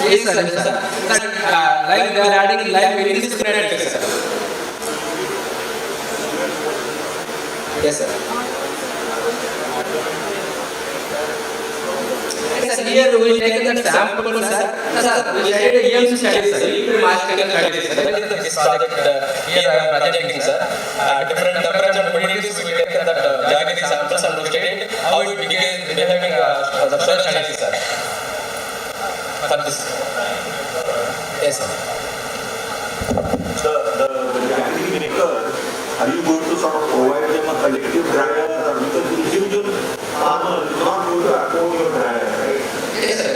Yes, sir. Yes, sir. Sir, like they are adding lime indiscriminately, sir. Yes, sir. Yes, sir. Here we take that sample, sir. Sir, we did a EMC study, sir. Liquid mass spectrometry study, sir. This project here I am presenting, sir. Different temperature humidity, we take that jaggery samples and we study how it behaving the storage analysis, sir. For this. Yes, sir. The jaggery maker, are you going to sort of provide them a collective dryer, or because the individual farmer is not going to afford your dryer, right? Yes, sir.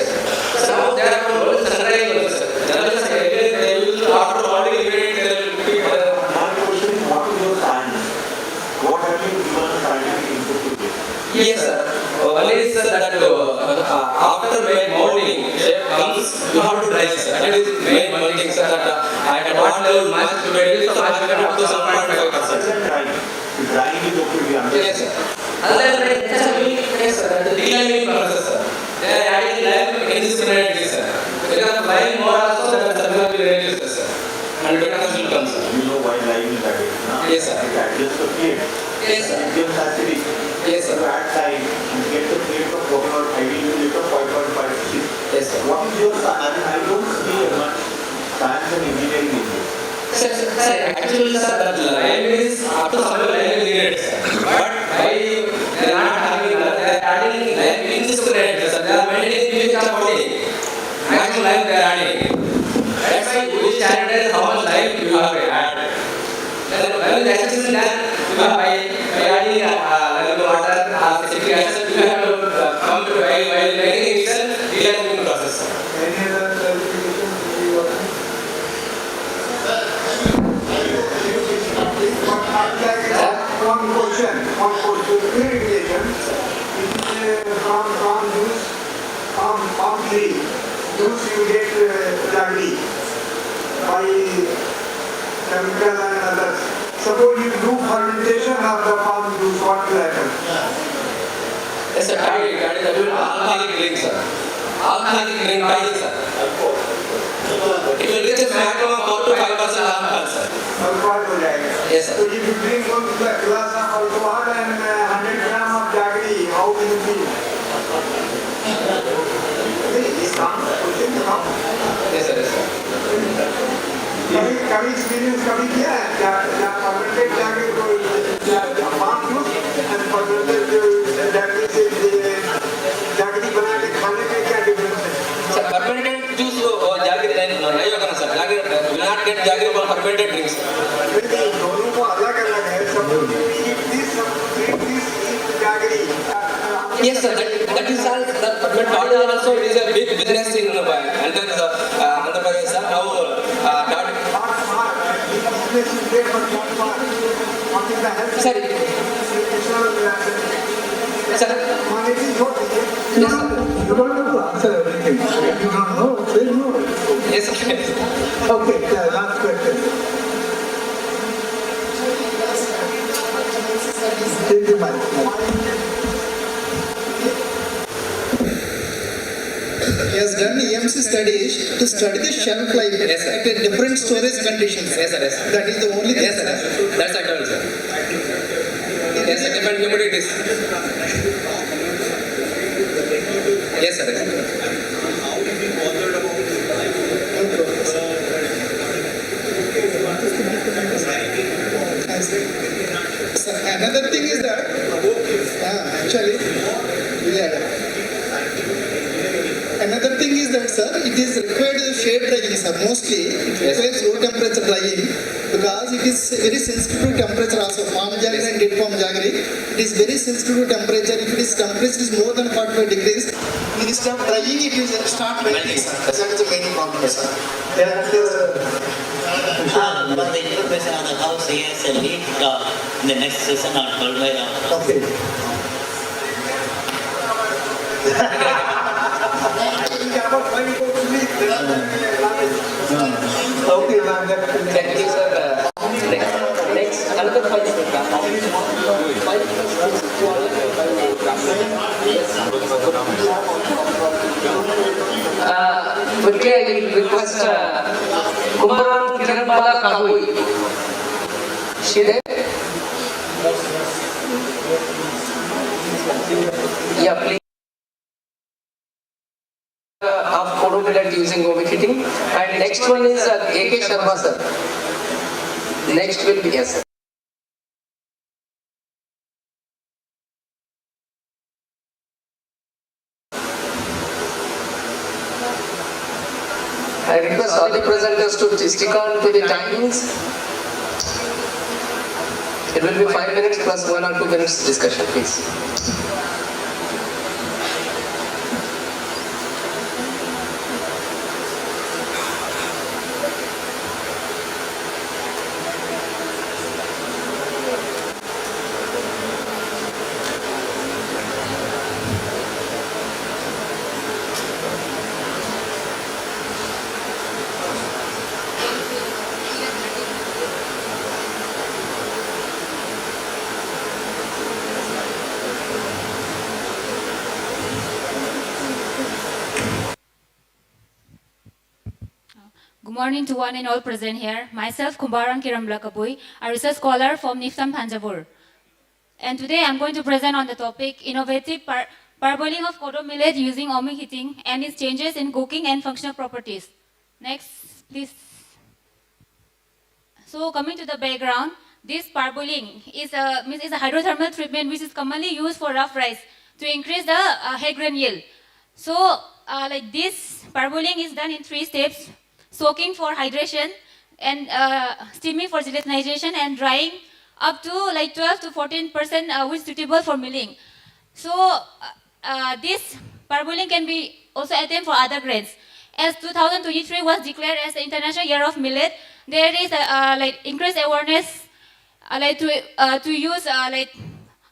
Some of them are sunrise also, sir. They will after morning immediately they will pick. My question is, what is your science? What have you given a scientific input to this? Yes, sir. One is that after molding shape comes, you have to dry, sir. That is main one thing, sir. That at what level mass to reduce the mass up to 7.5%. Drying is okay, we understand. Yes, sir. Other than that, yes, sir. The deliming process, sir. They are adding lime indiscriminately, sir. Because of lime more also, the thermal will reduce, sir. And because will come, sir. You know why lime is added, no? Yes, sir. It adjusts the pH. Yes, sir. It gives acidity. Yes, sir. You add lime, you get the pH of coconut, ideally you get 5.56. Yes, sir. What is your science? I don't see much science and engineering in this. Sir, actually, sir, that lime is up to some level lime is needed, sir. But by they are not having, they are adding lime indiscriminately, sir. They are maintaining pH of 40. Maximum lime they are adding. That's why we standardize how much lime you have to add. Then when the access is done, you have by adding lime water, citric acid, you have to come to while making itself deliming process, sir. Any other clarification you want? One question. Irrigation. It is from juice, from tree. Juice you get jaggery by chemical and others. Suppose you do fermentation of the palm juice, what will happen? Yes, sir. That will alcoholic drink, sir. Alcoholic drink, why, sir? It will reach a maximum of 4 to 5% alcohol, sir. Alcohol हो जाएगा. Yes, sir. So if you drink 1 glass of alcohol and 100 gram of jaggery, how will you feel? This comes, question comes. Yes, sir. Yes, sir. कभी experience कभी किया है क्या fermented jaggery को palm juice and fermented jaggery से jaggery बना के खाने में क्या डिफरेंस है? Sir, fermented juice jaggery नहीं होगा ना, sir. Jaggery will not get jaggery for fermented drinks. दोनों को अलग अलग है. सब jaggery. Yes, sir. That is all. But Tata also it is a big business in under the Andhra Pradesh, sir. Now, sir. Sir. Yes, sir. You don't have to answer everything. If you don't know, say no. Yes, sir. Okay, last question. Take the mic. He has done EMC studies to study the shelf life Yes, sir. at different storage conditions. Yes, sir. Yes, sir. That is the only thing. Yes, sir. That's I told, sir. Yes, sir. Different humidities. Yes, sir. Yes, sir. So another thing is that actually, yeah. Another thing is that, sir, it is required shade drying, sir. Mostly it requires low temperature drying because it is very sensitive to temperature also. Palm jaggery and dead palm jaggery, it is very sensitive to temperature. If it is temperature is more than 45 degrees, instead of drying, it will start melting, sir. That is the main problem, sir. But the information on the house yes and lead in the next session on told by now. Okay. Okay, ma'am. Thank you, sir. Next, another 5 minutes. Quickly, I will request Kumaran Kiranbala Kagui. She there? Yeah, please. Of Kodo millet using omic heating. And next one is AK Sharma sir. Next will be yes. I request all the presenters to stick on to the timings. It will be 5 minutes plus 1 or 2 minutes discussion, please. Good morning to one and all present here. Myself, Kumbaran Kiramblakapui, a research scholar from NIFTAM, Thanjavur. And today I'm going to present on the topic innovative parboiling of kodo millet using omic heating and its changes in cooking and functional properties. Next, please. So coming to the background, this parboiling is a hydrothermal treatment which is commonly used for rough rice to increase the head grain yield. So like this parboiling is done in 3 steps: soaking for hydration, and steaming for gelatinization, and drying up to like 12 to 14% which is suitable for milling. So this parboiling can be also attempted for other grains. As 2023 was declared as the International Year of Millet, there is like increased awareness to use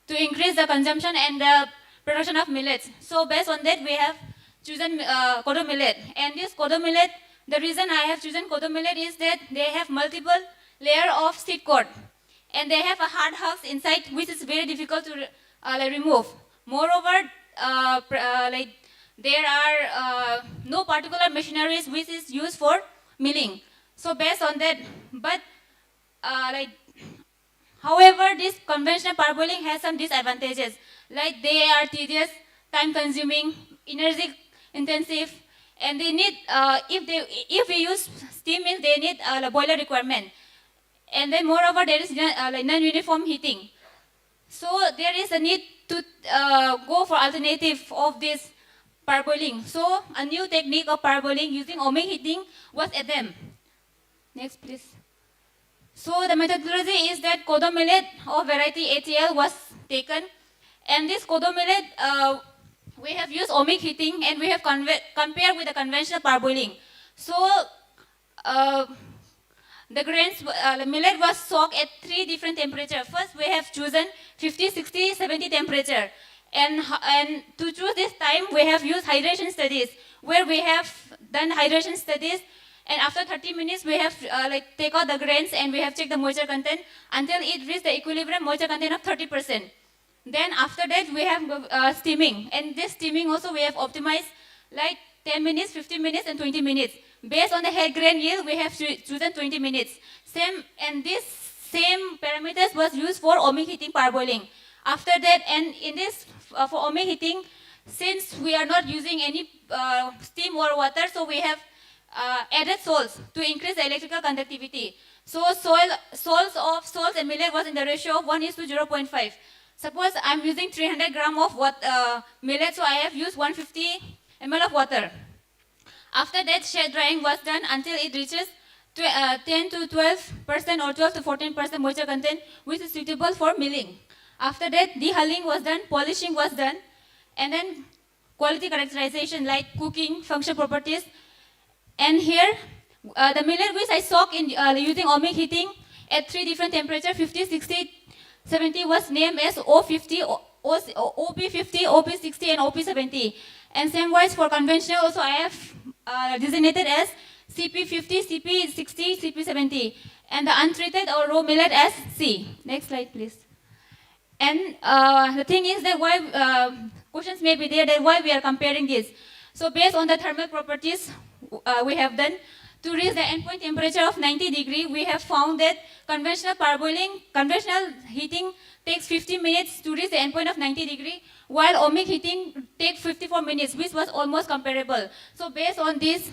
to increase the consumption and the production of millets. So based on that, we have chosen kodo millet. And this kodo millet, the reason I have chosen kodo millet is that they have multiple layer of seed coat, and they have a hard husks inside, which is very difficult to remove. Moreover, there are no particular machineries which is used for milling. So based on that, but however, this conventional parboiling has some disadvantages, like they are tedious, time consuming, energy intensive, and they need, if we use steam means they need a boiler requirement. And then moreover, there is non-uniform heating. So there is a need to go for alternative of this parboiling. So a new technique of parboiling using omic heating was attempt. Next, please. So the methodology is that kodo millet of variety ATL was taken, and this kodo millet we have used omic heating, and we have compared with the conventional parboiling. So the grains, the millet was soaked at 3 different temperatures. First, we have chosen 50, 60, 70 temperature. And to choose this time, we have used hydration studies, where we have done hydration studies. And after 30 minutes, we have take out the grains, and we have checked the moisture content until it reached the equilibrium moisture content of 30%. Then after that, we have steaming. And this steaming also we have optimized like 10 minutes, 15 minutes, and 20 minutes. Based on the head grain yield, we have chosen 20 minutes. And this same parameters was used for omic heating parboiling. After that, and in this, for omic heating, since we are not using any steam or water, so we have added salts to increase the electrical conductivity. So salts and millet was in the ratio of 1:0.5. Suppose I'm using 300 gram of millet, so I have used 150 ml of water. After that, shed drying was done until it reaches 10 to 12% or 12 to 14% moisture content, which is suitable for milling. After that, dehulling was done, polishing was done, and then quality characterization like cooking, functional properties. And here, the millet which I soak in using omic heating at 3 different temperatures, 50, 60, 70, was named as O50, OP50, OP60, and OP70. And same wise for conventional also I have designated as CP50, CP60, CP70, and the untreated or raw millet as C. Next slide, please. And the thing is that why questions may be there that why we are comparing this. So based on the thermal properties, we have done to reach the endpoint temperature of 90 degree. We have found that conventional heating takes 50 minutes to reach the endpoint of 90 degree, while ohmic heating takes 54 minutes, which was almost comparable. So based on this,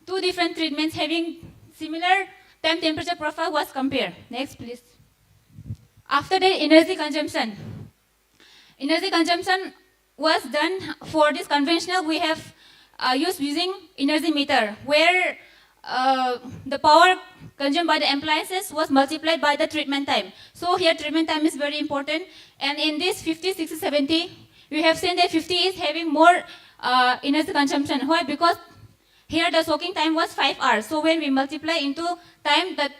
two different treatments having similar time temperature profile was compared. Next, please. After the energy consumption was done for this conventional. We have used using energy meter, where the power consumed by the appliances was multiplied by the treatment time. So here treatment time is very important. And in this 50, 60, 70, we have seen that 50 is having more energy consumption. Why? Because here the soaking time was 5 hours. So when we multiply into time, that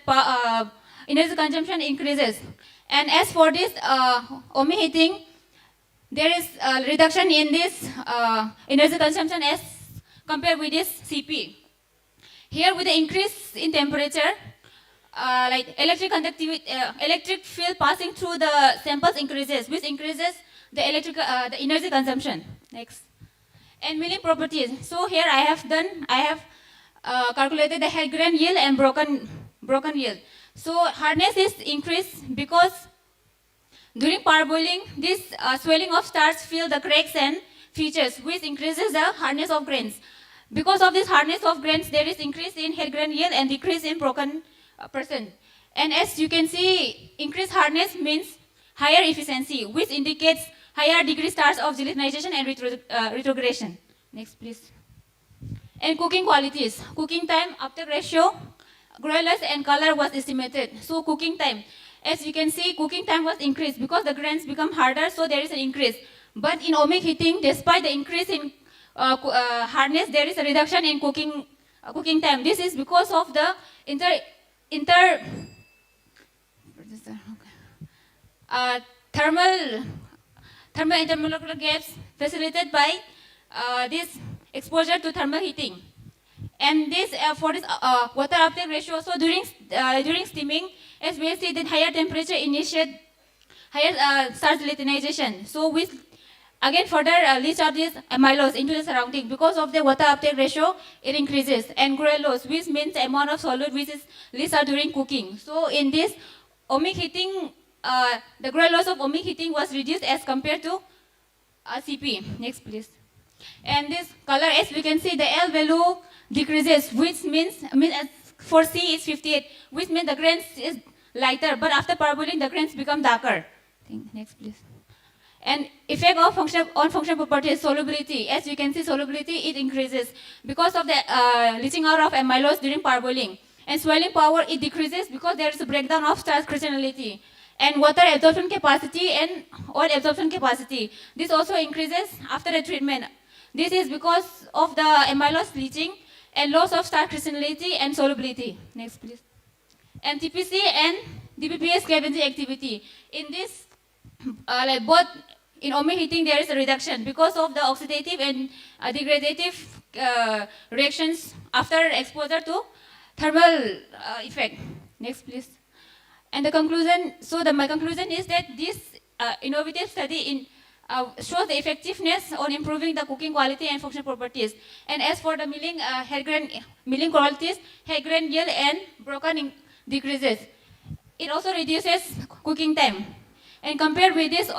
energy consumption increases. And as for this ohmic heating, there is a reduction in this energy consumption as compared with this CP. Here with the increase in temperature, like electric field passing through the samples increases, which increases the energy consumption. Next. And milling properties. So here I have calculated the head grain yield and broken yield. So hardness is increased because during parboiling, this swelling of starch fill the cracks and features, which increases the hardness of grains. Because of this hardness of grains, there is increase in head grain yield and decrease in broken percent. And as you can see, increased hardness means higher efficiency, which indicates higher degree starch of gelatinization and retrogradation. Next, please. And cooking qualities. Cooking time, uptake ratio, granules and color was estimated. So cooking time, as you can see, cooking time was increased because the grains become harder, so there is an increase. But in ohmic heating, despite the increase in hardness, there is a reduction in cooking time. This is because of the thermal intermolecular gaps facilitated by this exposure to thermal heating. And this for this water uptake ratio. So during steaming, as we see that higher temperature initiate higher starch gelatinization. So with again further discharges amylose into the surrounding. Because of the water uptake ratio, it increases. And granulose, which means the amount of solid which is discharged during cooking. So in this ohmic heating, the granulose of ohmic heating was reduced as compared to CP. Next, please. And this color, as we can see, the L value decreases, which means for C is 58, which means the grains is lighter, but after parboiling, the grains become darker. Next, please. And effect of functional properties, solubility. As you can see, solubility, it increases because of the leaching out of amylose during parboiling. And swelling power, it decreases because there is a breakdown of starch crystallinity. And water absorption capacity and oil absorption capacity. This also increases after the treatment. This is because of the amylose leaching and loss of starch crystallinity and solubility. Next, please. And TPC and DPPA scavenging activity. In this, like both in ohmic heating, there is a reduction because of the oxidative and degradative reactions after exposure to thermal effect. Next, please. And the conclusion, my conclusion is that this innovative study shows the effectiveness on improving the cooking quality and functional properties. And as for the milling qualities, head grain yield and broken decreases. It also reduces cooking time. And compared with this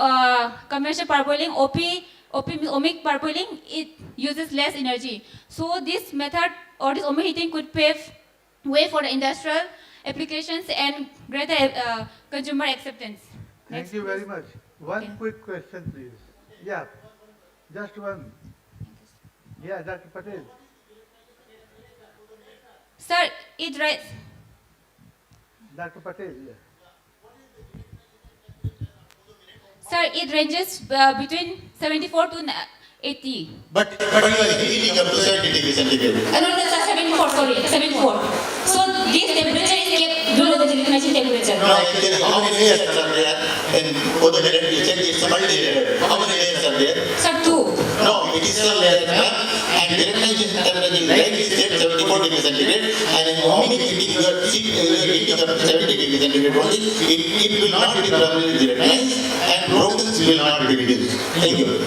conventional parboiling, ohmic parboiling, it uses less energy. So this method or this ohmic heating could pave way for the industrial applications and greater consumer acceptance. Thank you very much. One quick question, please. Yeah, just one. Yeah, Dr. Patel. Sir, it right. Dr. Patel, yeah. Sir, it ranges between 74 to 80. But you are heating up to 70 degrees centigrade. No, sir, 74, sorry, 74. So this temperature is kept below the gelatinization temperature. No, actually, how many layers are there? And for the you said it's multi-layer. How many layers are there? Sir, 2. No, it is one layer. And gelatinization temperature like is set 74 degrees centigrade. And in ohmic heating, you are heating up to 70 degrees centigrade only. It will not be properly gelatinized and brokens will not be reduced. Thank you.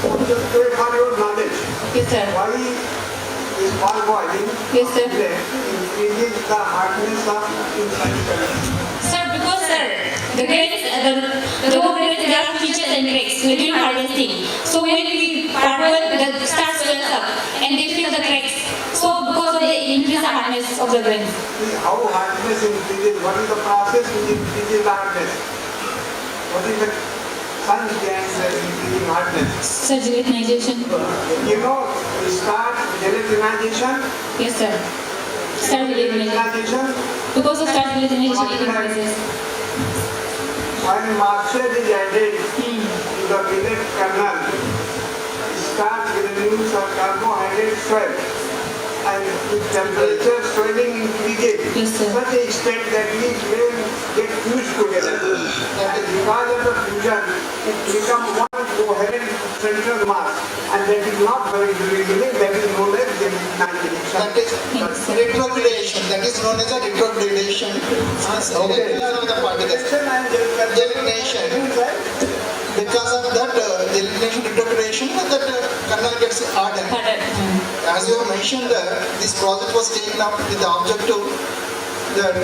What is the Yes, sir. Why is ball boiling? Yes, sir. Increases the hardness of inside color. Sir, because sir, the grades, the low grades, there are features and cracks during harvesting. So when we parboil, the starch swells up and they fill the cracks. So because they increase the hardness of the grain. How hardness increases? What is the process which increases the hardness? What is the sun gas increasing hardness? Sir, gelatinization. You know, start gelatinization. Yes, sir. Start gelatinization. Because of start gelatinization, it increases. When moisture is added to the millet kernel, starch granules or carbohydrate swell, and with temperature swelling increases Yes, sir. such a extent that these grains get fused together. And because of the fusion, it becomes one coherent central mass, and that is not very revealing, that is known as gelatinization. That is retrogradation. That is known as a retrogradation. Okay. Of the particles. Gelatination. Because of that gelatination retrogradation, that kernel gets hardened. As you have mentioned, this project was taken up with the objective that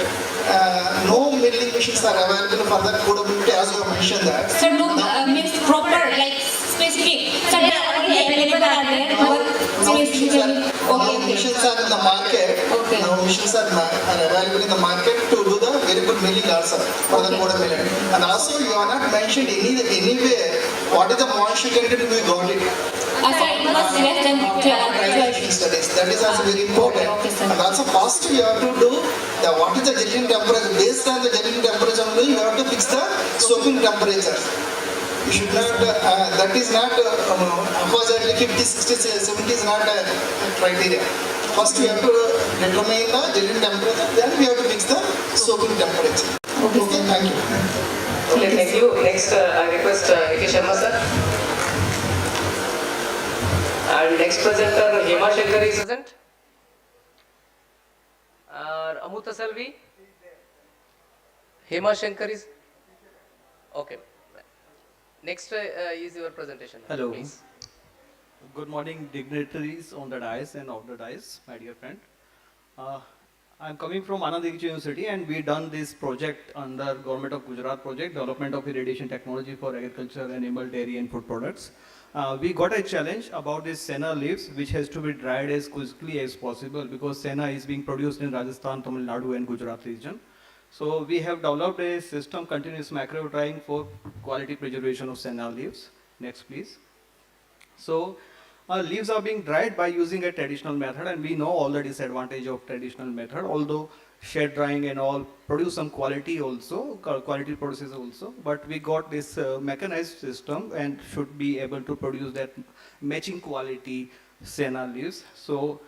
no milling machines are available for that codability, as you have mentioned that. Sir, no means proper, like specific. Sir, they are already available are there, but specifically. No machines are in the market. Okay. No machines are available in the market to do the very good milling also for the coda milling. And also you are not mentioned anywhere what is the moisture content we got it. Sir, it was less than 12. Studies. That is also very important. Okay, sir. And also first you have to do the what is the gelatin temperature. Based on the gelatin temperature only you have to fix the soaking temperature. You should not, that is not, opposite 50, 60, 70 is not a criteria. First we have to determine the gelatin temperature, then we have to fix the soaking temperature. Okay, thank you. Okay, thank you. Next, I request A.K. Sharma sir. And next presenter, Hema Shankar is present. Amuta Salvi. Hema Shankar is. Okay. Next is your presentation. Hello. Please. Good morning, dignitaries on the dais and off the dais, my dear friend. I'm coming from Anand Devji University, and we done this project under Government of Gujarat project, Development of Irradiation Technology for Agriculture, Animal, Dairy and Food Products. We got a challenge about this senna leaves, which has to be dried as quickly as possible because senna is being produced in Rajasthan, Tamil Nadu and Gujarat region. So we have developed a system, continuous macro drying for quality preservation of senna leaves. Next, please. So leaves are being dried by using a traditional method, and we know all the disadvantage of traditional method, although shed drying and all produce some quality also, quality processes also, but we got this mechanized system and should be able to produce that matching quality senna leaves. So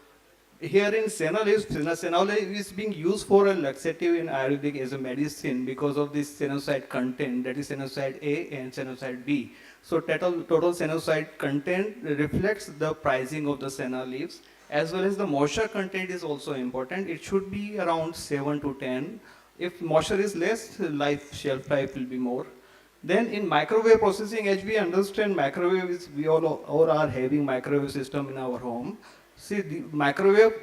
here in senna leaves, senna leaf is being used for a laxative in Ayurvedic as a medicine because of this senoside content, that is senoside A and senoside B. So total senoside content reflects the pricing of the senna leaves, as well as the moisture content is also important. It should be around 7 to 10. If moisture is less, shelf life will be more. Then in microwave processing, as we understand, microwave is, we all are having microwave system in our home. See, the microwave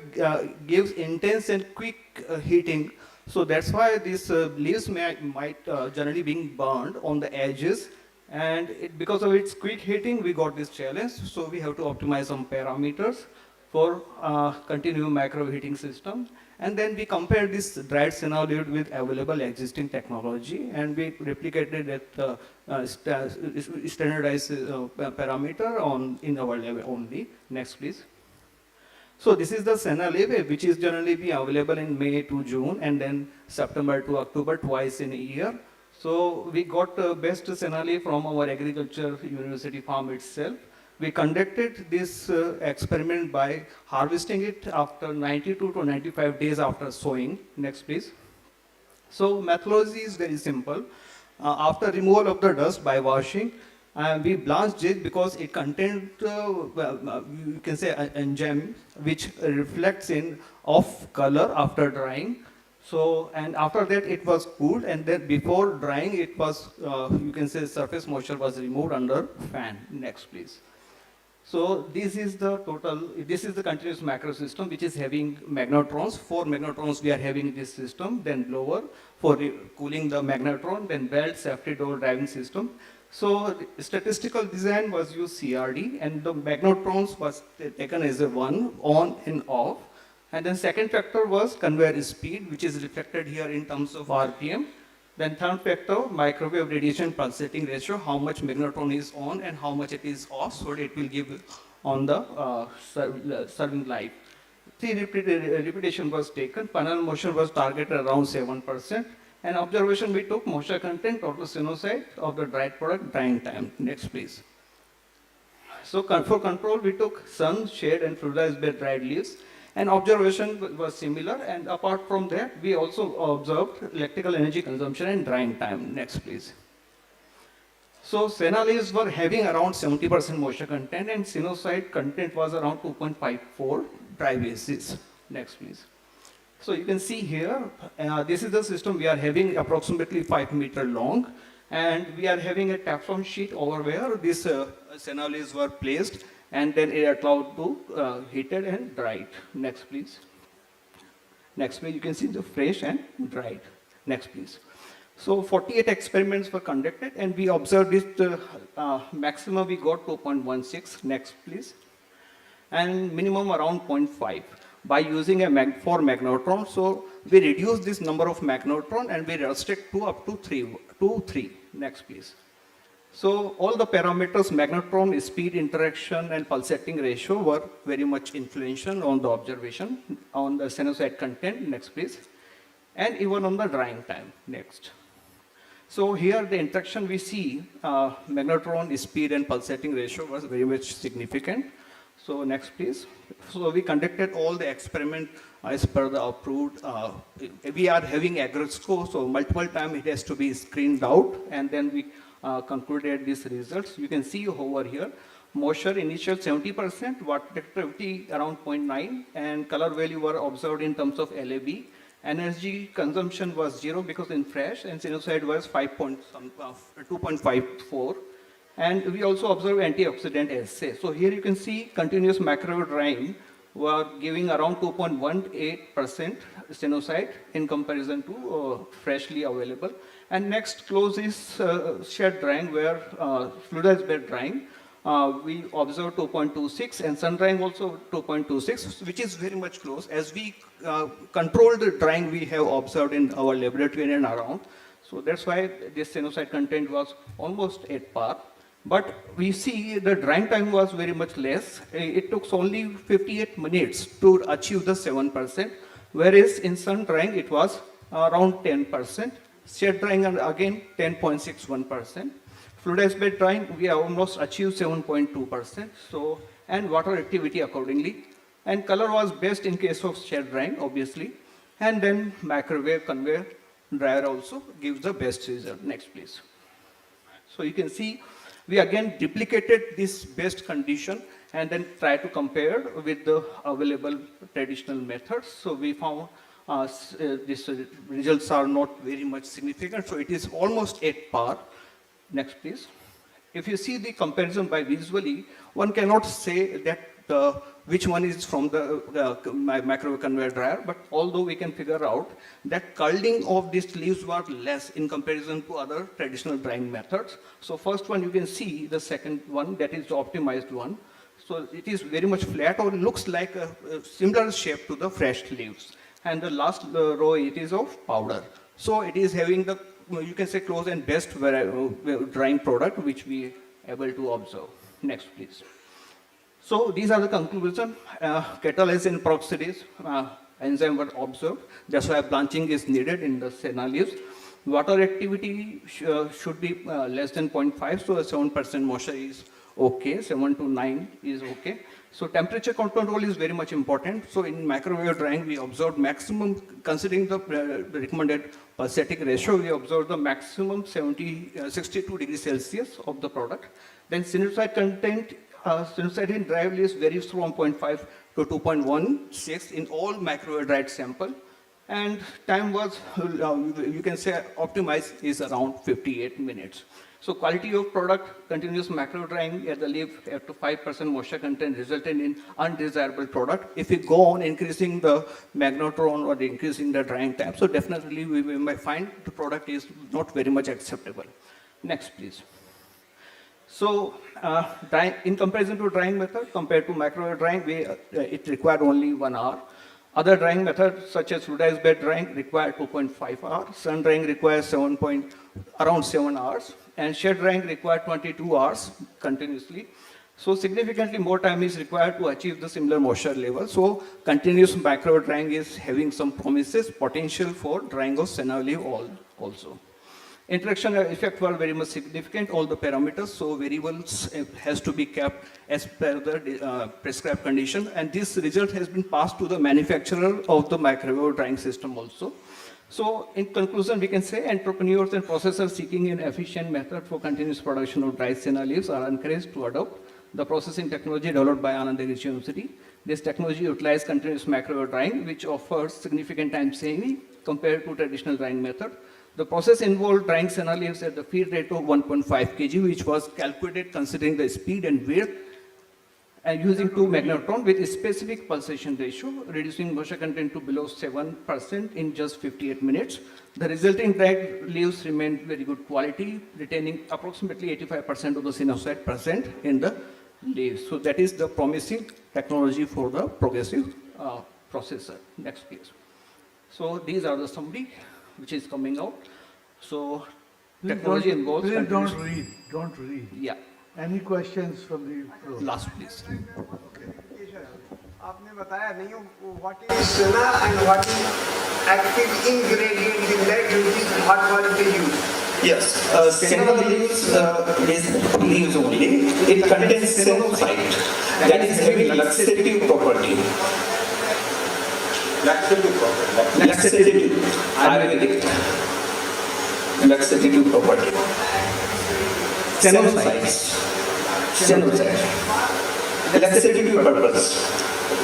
gives intense and quick heating. So that's why these leaves might generally being burned on the edges. And because of its quick heating, we got this challenge. So we have to optimize some parameters for continuous microwave heating system. And then we compared this dried senna leaf with available existing technology, and we replicated that standardized parameter in our lab only. Next, please. So this is the senna leaf, which is generally be available in May to June, and then September to October, twice in a year. So we got best senna leaf from our agriculture university farm itself. We conducted this experiment by harvesting it after 92 to 95 days after sowing. Next, please. So methodology is very simple. After removal of the dust by washing, we blanched it because it contained, you can say, an enzyme which reflects in off color after drying. So, and after that it was cooled, and then before drying it was, you can say, surface moisture was removed under fan. Next, please. So this is the total, this is the continuous macro system which is having magnetrons. 4 magnetrons we are having in this system, then blower for cooling the magnetron, then belt, safety door, driving system. So statistical design was used CRD, and the magnetrons was taken as a 1 on and off. And then second factor was conveyor speed, which is reflected here in terms of RPM. Then third factor, microwave radiation pulsating ratio, how much magnetron is on and how much it is off, so it will give on the serving life. 3 repetition was taken, panel motion was targeted around 7%, and observation we took moisture content of the sinusoid of the dried product drying time. Next please. So for control we took sun, shade and fluidized bed dried leaves. And observation was similar, and apart from that, we also observed electrical energy consumption and drying time. Next, please. So senna leaves were having around 70% moisture content, and sinusoid content was around 2.54 dry basis. Next, please. So you can see here, this is the system we are having approximately 5 meter long, and we are having a taphron sheet over where these senna leaves were placed, and then air cloud to heated and dried. Next, please. Next page, you can see the fresh and dried. Next, please. So 48 experiments were conducted, and we observed this maximum we got 2.16. Next, please. And minimum around 0.5 by using a 4 magnetron. So we reduced this number of magnetron and we restrict to up to 3. Next, please. So all the parameters, magnetron, speed, interaction, and pulsating ratio were very much influential on the observation on the sinusoid content. Next, please. And even on the drying time. Next. So here the interaction we see, magnetron, speed, and pulsating ratio was very much significant. So next, please. So we conducted all the experiment as per the approved. We are having agroscope, so multiple times it has to be screened out, and then we concluded these results. You can see over here, moisture initial 70%, water activity around 0.9, and color value were observed in terms of LAB. Energy consumption was 0 because in fresh, and sinusoid was 2.54. And we also observed antioxidant assay. So here you can see continuous macro drying were giving around 2.18% sinusoid in comparison to freshly available. And next close is shed drying, where fluidized bed drying, we observed 2.26, and sun drying also 2.26, which is very much close. As we control the drying we have observed in our laboratory and around. So that's why this sinusoid content was almost at par. But we see the drying time was very much less. It took only 58 minutes to achieve the 7%, whereas in sun drying it was around 10%. Shed drying again 10.61%. Fluidized bed drying we have almost achieved 7.2%. So, and water activity accordingly. And color was best in case of shed drying, obviously. And then microwave conveyor dryer also gives the best result. Next, please. So you can see we again duplicated this best condition and then try to compare with the available traditional methods. So we found these results are not very much significant. So it is almost at par. Next, please. If you see the comparison by visually, one cannot say that which one is from the microwave conveyor dryer, but although we can figure out that curling of these leaves were less in comparison to other traditional drying methods. So first one you can see, the second one, that is the optimized one. So it is very much flat or looks like a similar shape to the fresh leaves. And the last row, it is of powder. So it is having the, you can say, close and best drying product which we able to observe. Next, please. So these are the conclusions. Catalase and peroxidase enzyme were observed. That's why blanching is needed in the senna leaves. Water activity should be less than 0.5, so a 7% moisture is okay. 7 to 9 is okay. So temperature control is very much important. So in microwave drying, we observed maximum, considering the recommended pulsatic ratio, we observed the maximum 62 degrees Celsius of the product. Then sinusoid content, sinusoid in dry leaves varies from 0.5 to 2.16 in all microwave dried sample. And time was, you can say, optimized is around 58 minutes. So quality of product, continuous macro drying at the leaf up to 5% moisture content resulted in undesirable product. If we go on increasing the magnetron or increasing the drying time, so definitely we might find the product is not very much acceptable. Next, please. So, in comparison to drying method, compared to macro drying, it required only 1 hour. Other drying methods such as fluidized bed drying require 2.5 hours, sun drying requires around 7 hours, and shade drying require 22 hours continuously. So significantly more time is required to achieve the similar moisture level. So continuous macro drying is having some promises, potential for drying of senna leaf also. Interaction effect were very much significant, all the parameters, so variables has to be kept as per the prescribed condition, and this result has been passed to the manufacturer of the microwave drying system also. So in conclusion, we can say entrepreneurs and processors seeking an efficient method for continuous production of dry senna leaves are encouraged to adopt the processing technology developed by Anand Agriculture University. This technology utilizes continuous microwave drying, which offers significant time saving compared to traditional drying method. The process involved drying senna leaves at the feed rate of 1.5 kg, which was calculated considering the speed and weight and using 2 magnetron with a specific pulsation ratio, reducing moisture content to below 7% in just 58 minutes. The resulting dried leaves remained very good quality, retaining approximately 85% of the sinusoid present in the leaves. So that is the promising technology for the progressive processor. Next, please. So these are the summary which is coming out. So technology involves. Please don't read. Yeah. Any questions from the floor? Last, please. आपने बताया नहीं what is senna and what is active ingredient in that which is what was they use. Yes, senna leaves is leaves only. It contains sennocyte that is having laxative property. Laxative, Ayurvedic. Laxative property. Sennocytes. Laxative purpose.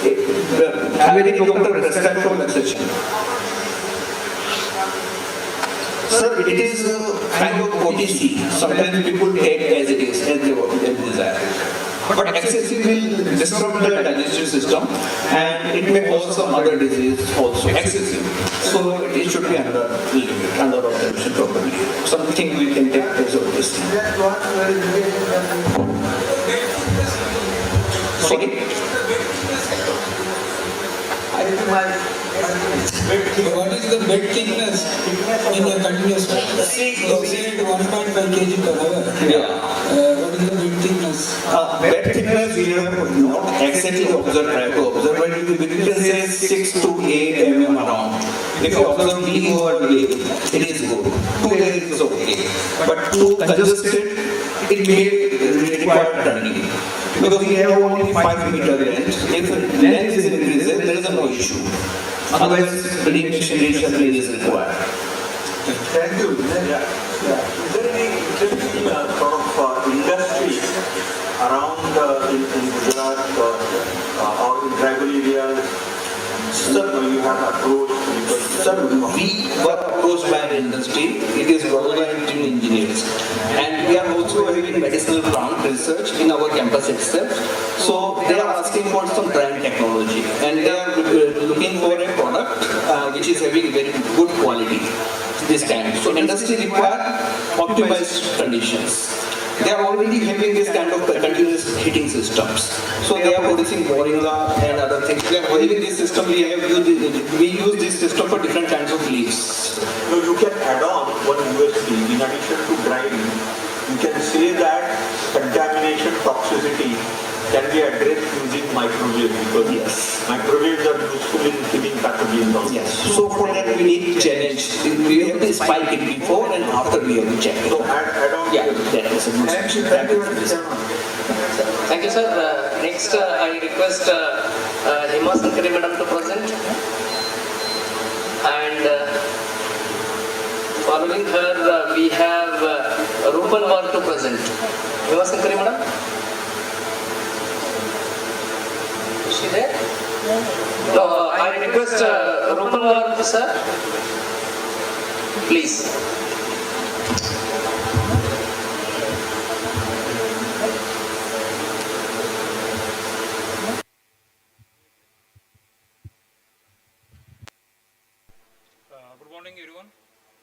The Ayurvedic doctor prescribed for laxation. Sir, it is a kind of OTC. Sometimes people take as it is, as they desire. But excessive will disrupt the digestive system and it may cause some other disease also. Excessive. So it should be under limit, under observation properly. Something we can take as of this. That's what Sorry? What is the bed thickness in a continuous process? You said 1.5 kg per hour. Yeah. What is the bed thickness? Bed thickness we have not exactly observed, try to observe, but we can say 6 to 8 mm around. If you observe leaf over leaf, it is good. 2 layers is okay. But too congested, it may require turning. Because we have only 5 meter length. If length is increased, there is no issue. Otherwise, delineation is required. Thank you. Is there any sort of industry around in Gujarat or in tribal areas? Sir, you have approached people? Sir, we were approached by an industry. It is Government Engineers. And we are also having medicinal plant research in our campus itself. So they are asking for some drying technology. And they are looking for a product which is having very good quality this time. So industry require optimized conditions. They are already having this kind of continuous heating systems. So they are producing moringa and other things. We are having this system. We use this system for different kinds of leaves. So you can add on one USP in addition to drying. You can say that contamination toxicity can be addressed using microwaves because microwaves are useful in killing pathogens also. Yes. So for that we need challenge. We have to spike it before and after we have to check it. So add on. Yeah, that is a good Thank you, Thank you, sir. Next, I request Hema Sankari madam to present. And following her, we have Rupal Mar to present. Hema Sankari madam? Is she there? No, I request Rupal Mar, sir. Please. morning, everyone.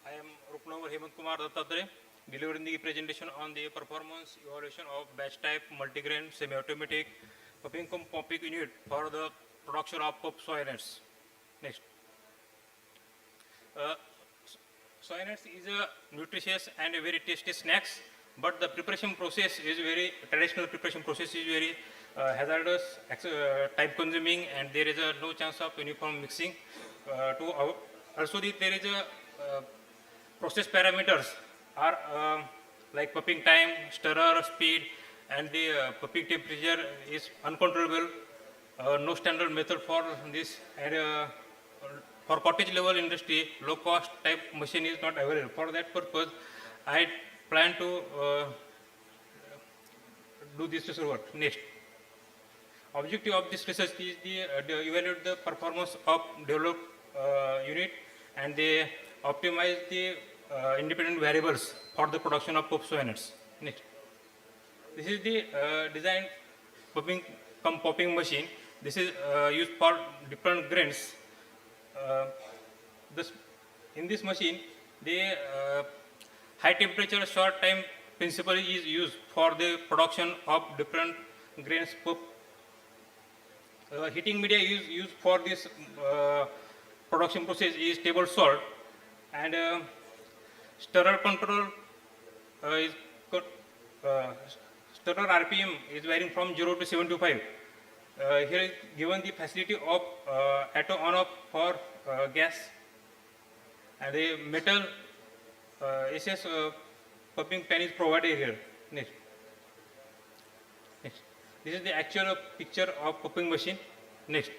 I am Rupnavar Hemant Kumar Dattatre, delivering the presentation on the performance evaluation of batch type multigrain semi-automatic pumping cum pumping unit for the production of pup soy nuts. Next. Soy nuts is a nutritious and a very tasty snacks, but the preparation process is very traditional preparation process is very hazardous, time consuming, and there is no chance of uniform mixing. Also, there is a process parameters are like pumping time, stirrer speed, and the pumping temperature is uncontrollable. No standard method for this, and for cottage level industry, low cost type machine is not available. For that purpose, I plan to do this research work. Next. Objective of this research is to evaluate the performance of developed unit, and they optimize the independent variables for the production of pup soy nuts. Next. This is the design popping machine. This is used for different grains. In this machine, the high temperature short time principle is used for the production of different grains pup. Heating media is used for this production process is table salt, and stirrer control is stirrer RPM is varying from 0 to 75. Here is given the facility of auto on off for gas, and the metal SS pumping pan is provided here. Next. This is the actual picture of pumping machine. Next.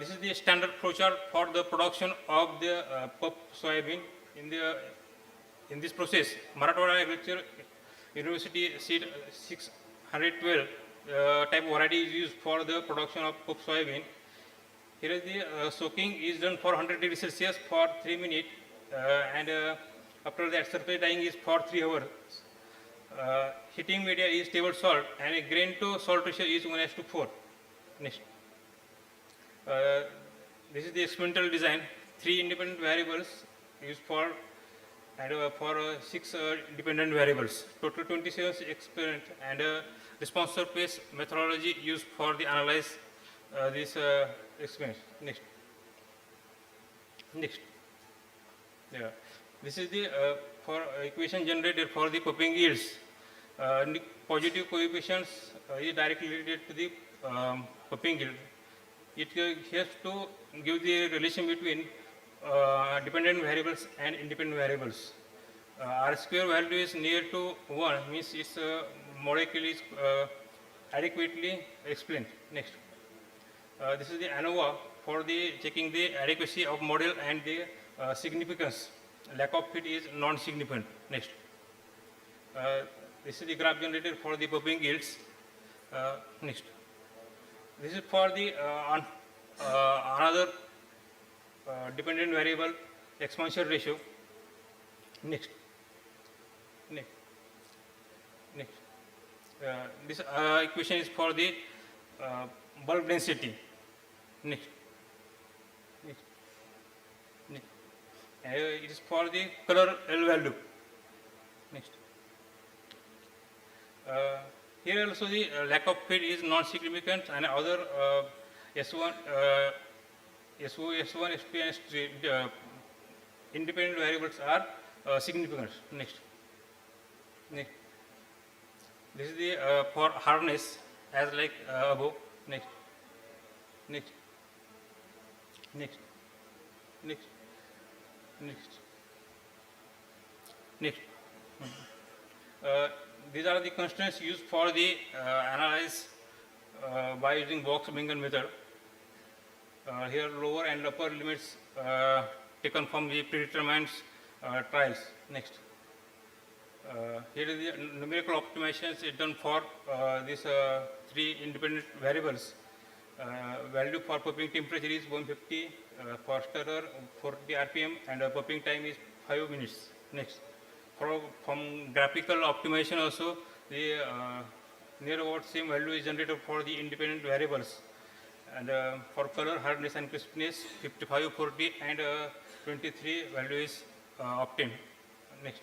This is the standard flowchart for the production of the pup soybean. In this process, Marathwada Agriculture University seed 612 type variety is used for the production of pup soybean. Here is the soaking is done for 100 degrees Celsius for 3 minutes, and after that surface drying is for 3 hours. Heating media is table salt, and a grain to salt ratio is 1:4. Next. This is the experimental design. 3 independent variables used for, and for 6 dependent variables. Total 27 experiment, and response surface methodology used for the analyze this experiment. Next. Next. Yeah. This is the for equation generated for the pumping yields. Positive coefficients is directly related to the pumping yield. It has to give the relation between dependent variables and independent variables. R square value is near to 1, means its molecule is adequately explained. Next. This is the ANOVA for the checking the adequacy of model and the significance. Lack of fit is non-significant. Next. This is the graph generated for the pumping yields. Next. This is for the another dependent variable expansion ratio. Next. Next. Next. This equation is for the bulk density. Next. Next. Next. It is for the color L value. Next. Here also the lack of feed is non-significant, and other S1, SO, S1, S2, and S3 independent variables are significant. Next. Next. This is the for hardness as like above. Next. Next. Next. Next. Next. Next. These are the constraints used for the analyze by using Box-Bingen method. Here lower and upper limits taken from the predetermined trials. Next. Here is the numerical optimizations is done for these 3 independent variables. Value for pumping temperature is 150, for stirrer 40 RPM, and pumping time is 5 minutes. Next. From graphical optimization also, the near about same value is generated for the independent variables, and for color hardness and crispness 55, 40, and 23 value is obtained. Next.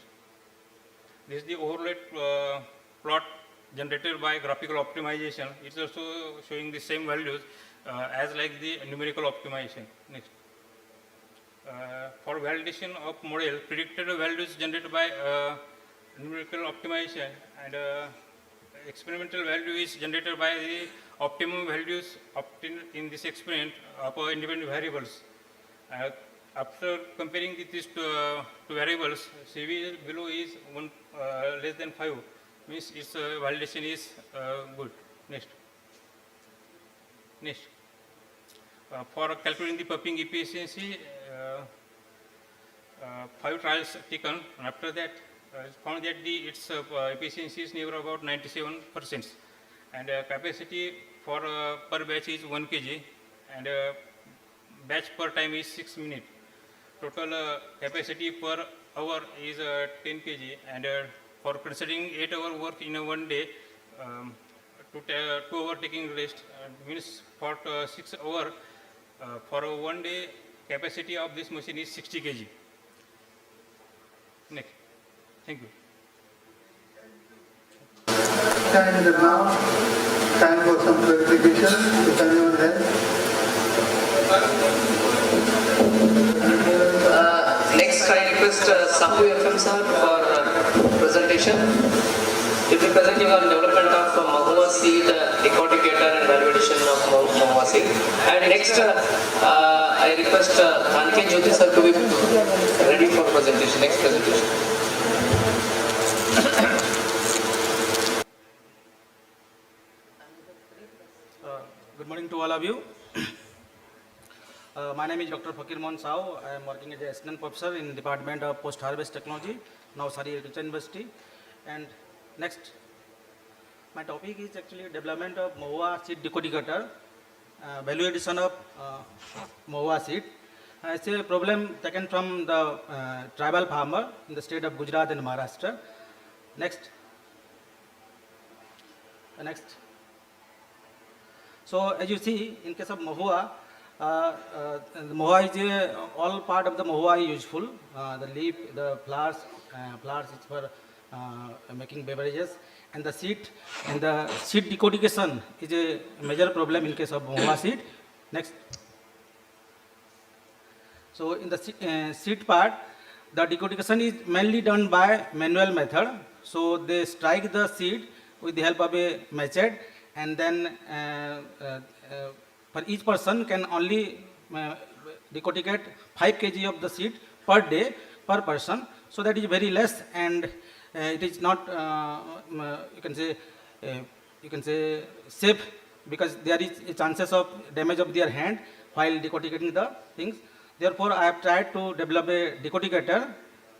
This is the overlaid plot generated by graphical optimization. It's also showing the same values as like the numerical optimization. Next. For validation of model, predicted values generated by numerical optimization and experimental value is generated by the optimum values obtained in this experiment of independent variables. After comparing these two variables, CV below is less than 5, means its validation is good. Next. Next. For calculating the pumping efficiency, 5 trials taken. And after that, found that its efficiency is near about 97%, and capacity for per batch is 1 kg, and batch per time is 6 minutes. Total capacity per hour is 10 kg, and for considering 8-hour work in a 1 day, 2 hour taking rest, means for 6 hours for a 1 day capacity of this machine is 60 kg. Next. Thank you. And now, time for some clarification, if anyone has. Next, I request Sahu FM sir for presentation. He will be presenting on development of Mahua seed, decorticator and validation of Mahua seed. And next, I request Kanke Jyoti sir to be ready for presentation. Next presentation. Good morning to all of you. My name is Dr. Fakir Mohan Sahu. I am working as an assistant professor in Department of Post Harvest Technology, Navsari Agriculture University. And next, my topic is actually development of Mahua seed decodicator, value addition of Mahua seed. It's a problem taken from the tribal farmer in the state of Gujarat and Maharashtra. Next. Next. So as you see, in case of Mahua, Mahua is all part of the Mahua is useful. The leaf, the flowers is for making beverages, and the seed decodification is a major problem in case of Mahua seed. Next. So in the seed part, the decodification is mainly done by manual method. So they strike the seed with the help of a machete, and then for each person can only decorticate 5 kg of the seed per day per person. So that is very less, and it is not you can say safe, because there is a chances of damage of their hand while decodicating the things. Therefore, I have tried to develop a decodicator,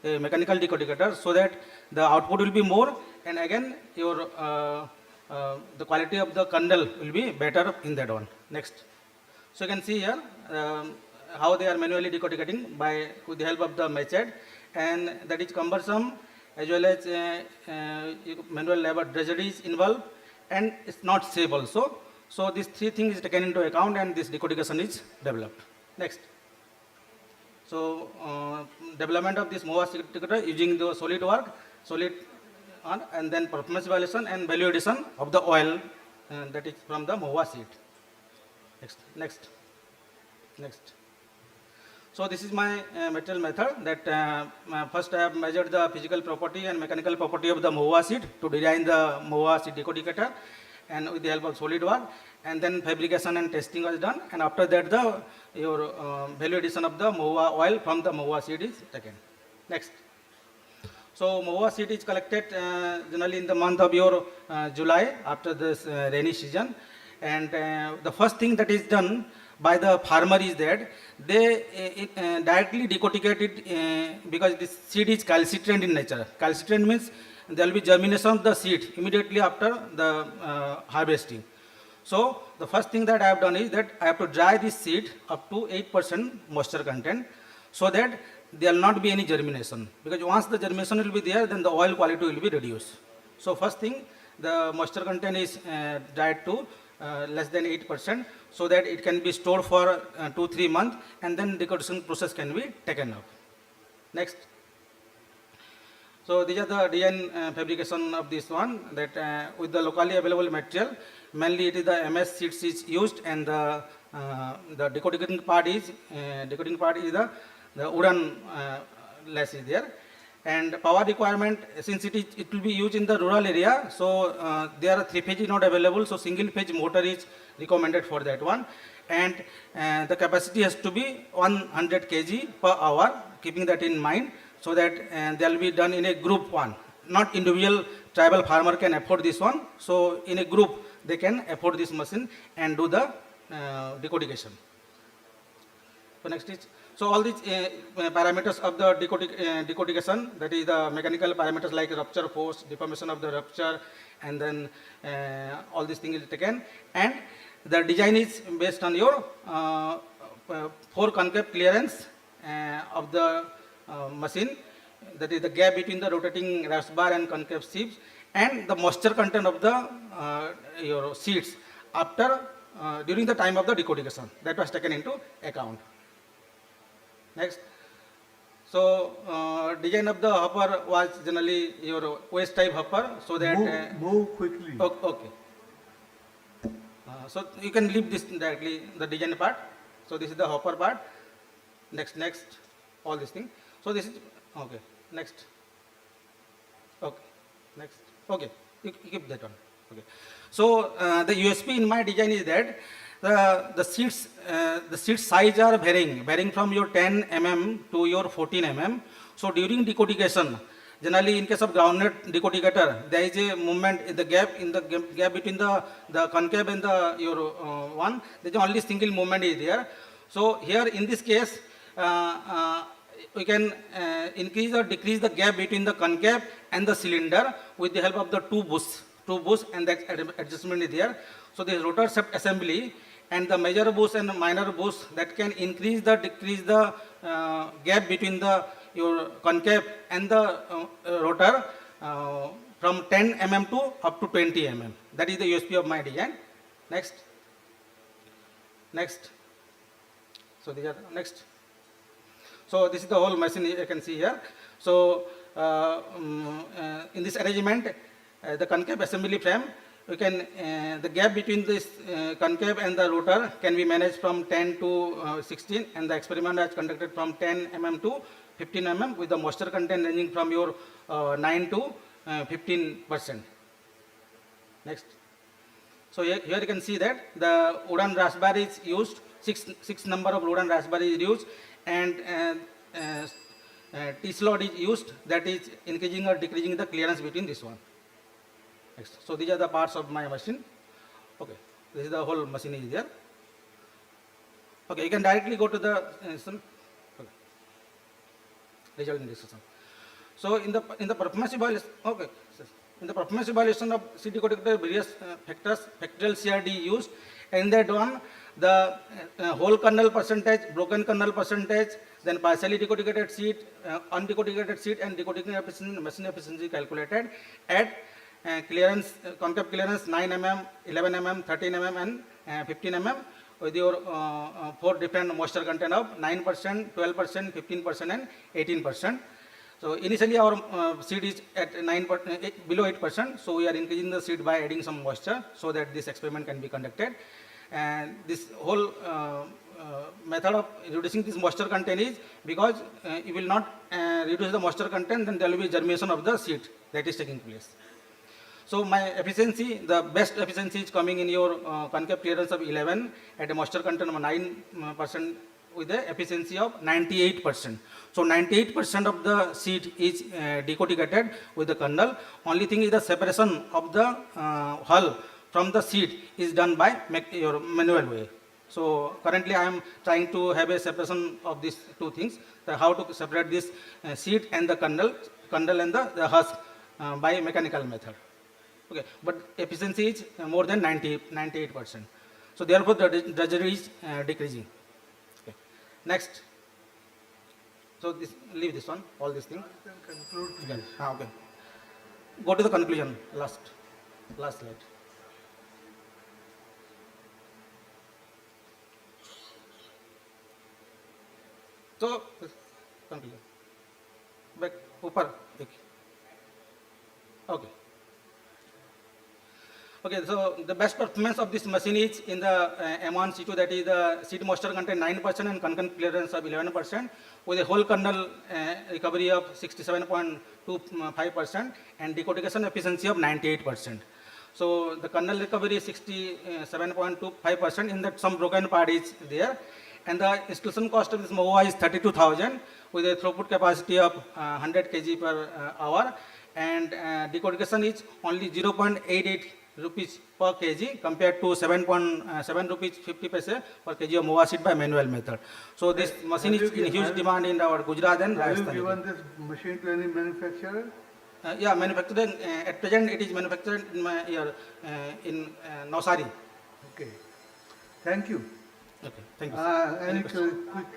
a mechanical decodicator, so that the output will be more, and again your the quality of the kernel will be better in that one. Next. So you can see here how they are manually decodicating with the help of the machete, and that is cumbersome, as well as manual labor drudgery is involved, and it's not safe also. So these 3 things is taken into account, and this decodification is developed. Next. So development of this Mahua seed decodicator using the solid and then performance evaluation and value addition of the oil that is from the Mahua seed. Next. So this is my material method, that first I have measured the physical property and mechanical property of the Mahua seed to design the Mahua seed decodificator, and with the help of SolidWorks, and then fabrication and testing was done, and after that your value addition of the Mahua oil from the Mahua seed is taken. Next. So Mahua seed is collected generally in the month of your July, after this rainy season, and the first thing that is done by the farmer is that they directly decodificate it, because this seed is calcitrant in nature. Calcitrant means there will be germination of the seed immediately after the harvesting. So the first thing that I have done is that I have to dry this seed up to 8% moisture content, so that there will not be any germination, because once the germination will be there, then the oil quality will be reduced. So first thing, the moisture content is dried to less than 8%, so that it can be stored for 2-3 months, and then decoration process can be taken up. Next. So these are the design fabrication of this one, that with the locally available material, mainly it is the MS sheets is used, and the decoding part is the wooden lace is there. And power requirement, since it will be used in the rural area, so there are 3-phase is not available, so single phase motor is recommended for that one. And the capacity has to be 100 kg per hour, keeping that in mind, so that they will be done in a group one. Not individual tribal farmer can afford this one, so in a group they can afford this machine and do the decodification. So next is, so all these parameters of the decodification, that is the mechanical parameters like rupture force, deformation of the rupture, and then all these things is taken. And the design is based on your 4 concave clearance of the machine, that is the gap between the rotating rash bar and concave sheaves, and the moisture content of the your sheets after during the time of the decodification, that was taken into account. Next. So design of the hopper was generally your waist type hopper, so that move quickly. Okay. So you can leave this directly, the design part. So this is the hopper part. Next, all these things. So this is okay. Next. Okay. Next. Okay. You keep that one. Okay. So the USP in my design is that the seat size are varying from your 10 mm to your 14 mm. So during decodification, generally in case of groundnut decodificator, there is a movement in the gap between the concave and the your one. There is only single movement is there. So here in this case, we can increase or decrease the gap between the concave and the cylinder with the help of the two bush, and that adjustment is there. So the rotor shaft assembly and the major bush and minor bush, that can increase the decrease the gap between the your concave and the rotor from 10 mm to up to 20 mm. That is the USP of my design. Next. So these are next. So this is the whole machine you can see here. So in this arrangement, the concave assembly frame, we can the gap between this concave and the rotor can be managed from 10 to 16, and the experiment is conducted from 10 mm to 15 mm with the moisture content ranging from your 9 to 15%. Next. So here you can see that the wooden raspberry is used, six number of wooden raspberry is used, and T-slot is used, that is increasing or decreasing the clearance between this one. Next. So these are the parts of my machine. Okay, this is the whole machine is there. Okay, you can directly go to the result in discussion. So in the performance evaluation, okay, in the performance evaluation of seat decodificator, various factors, factorial CRD used. In that one, the whole kernel percentage, broken kernel percentage, then partially decodificated seat, undecodificated seat, and decodification efficiency, machine efficiency calculated at clearance, concave clearance 9 mm, 11 mm, 13 mm, and 15 mm with your 4 different moisture content of 9%, 12%, 15%, and 18%. So initially our seed is at 9%, below 8%. So we are increasing the seed by adding some moisture so that this experiment can be conducted. And this whole method of reducing this moisture content is because you will not reduce the moisture content, then there will be germination of the seed that is taking place. So my efficiency, the best efficiency is coming in your concave clearance of 11 at a moisture content of 9% with the efficiency of 98%. So 98% of the seed is decodificated with the kernel. Only thing is the separation of the hull from the seed is done by your manual way. So currently I am trying to have a separation of these two things, how to separate this seed and the kernel and the husk by mechanical method. Okay, but efficiency is more than 98%. So therefore the drudgery is decreasing. Okay. Next. So leave this one, all these things. Conclude. Okay. Okay. Go to the conclusion. Last slide. तो back ऊपर देखिए. Okay. Okay, so the best performance of this machine is in the M1 C2, that is the seed moisture content 9% and concurrent clearance of 11%, with a whole kernel recovery of 67.25% and decortication efficiency of 98%. So the kernel recovery is 67.25%. In that some broken part is there, and the installation cost of this MOA is 32,000 with a throughput capacity of 100 kg per hour, and decortication is only 0.88 rupees per kg compared to 7.7 rupees 50 paise per kg of MOA seed by manual method. So this machine is in huge demand in our Gujarat and Have you Rajasthan. given this machine to any manufacturer? Yeah, manufactured at present it is manufactured in in Navsari. Okay. Thank you. Okay, thank you. Any questions? quick?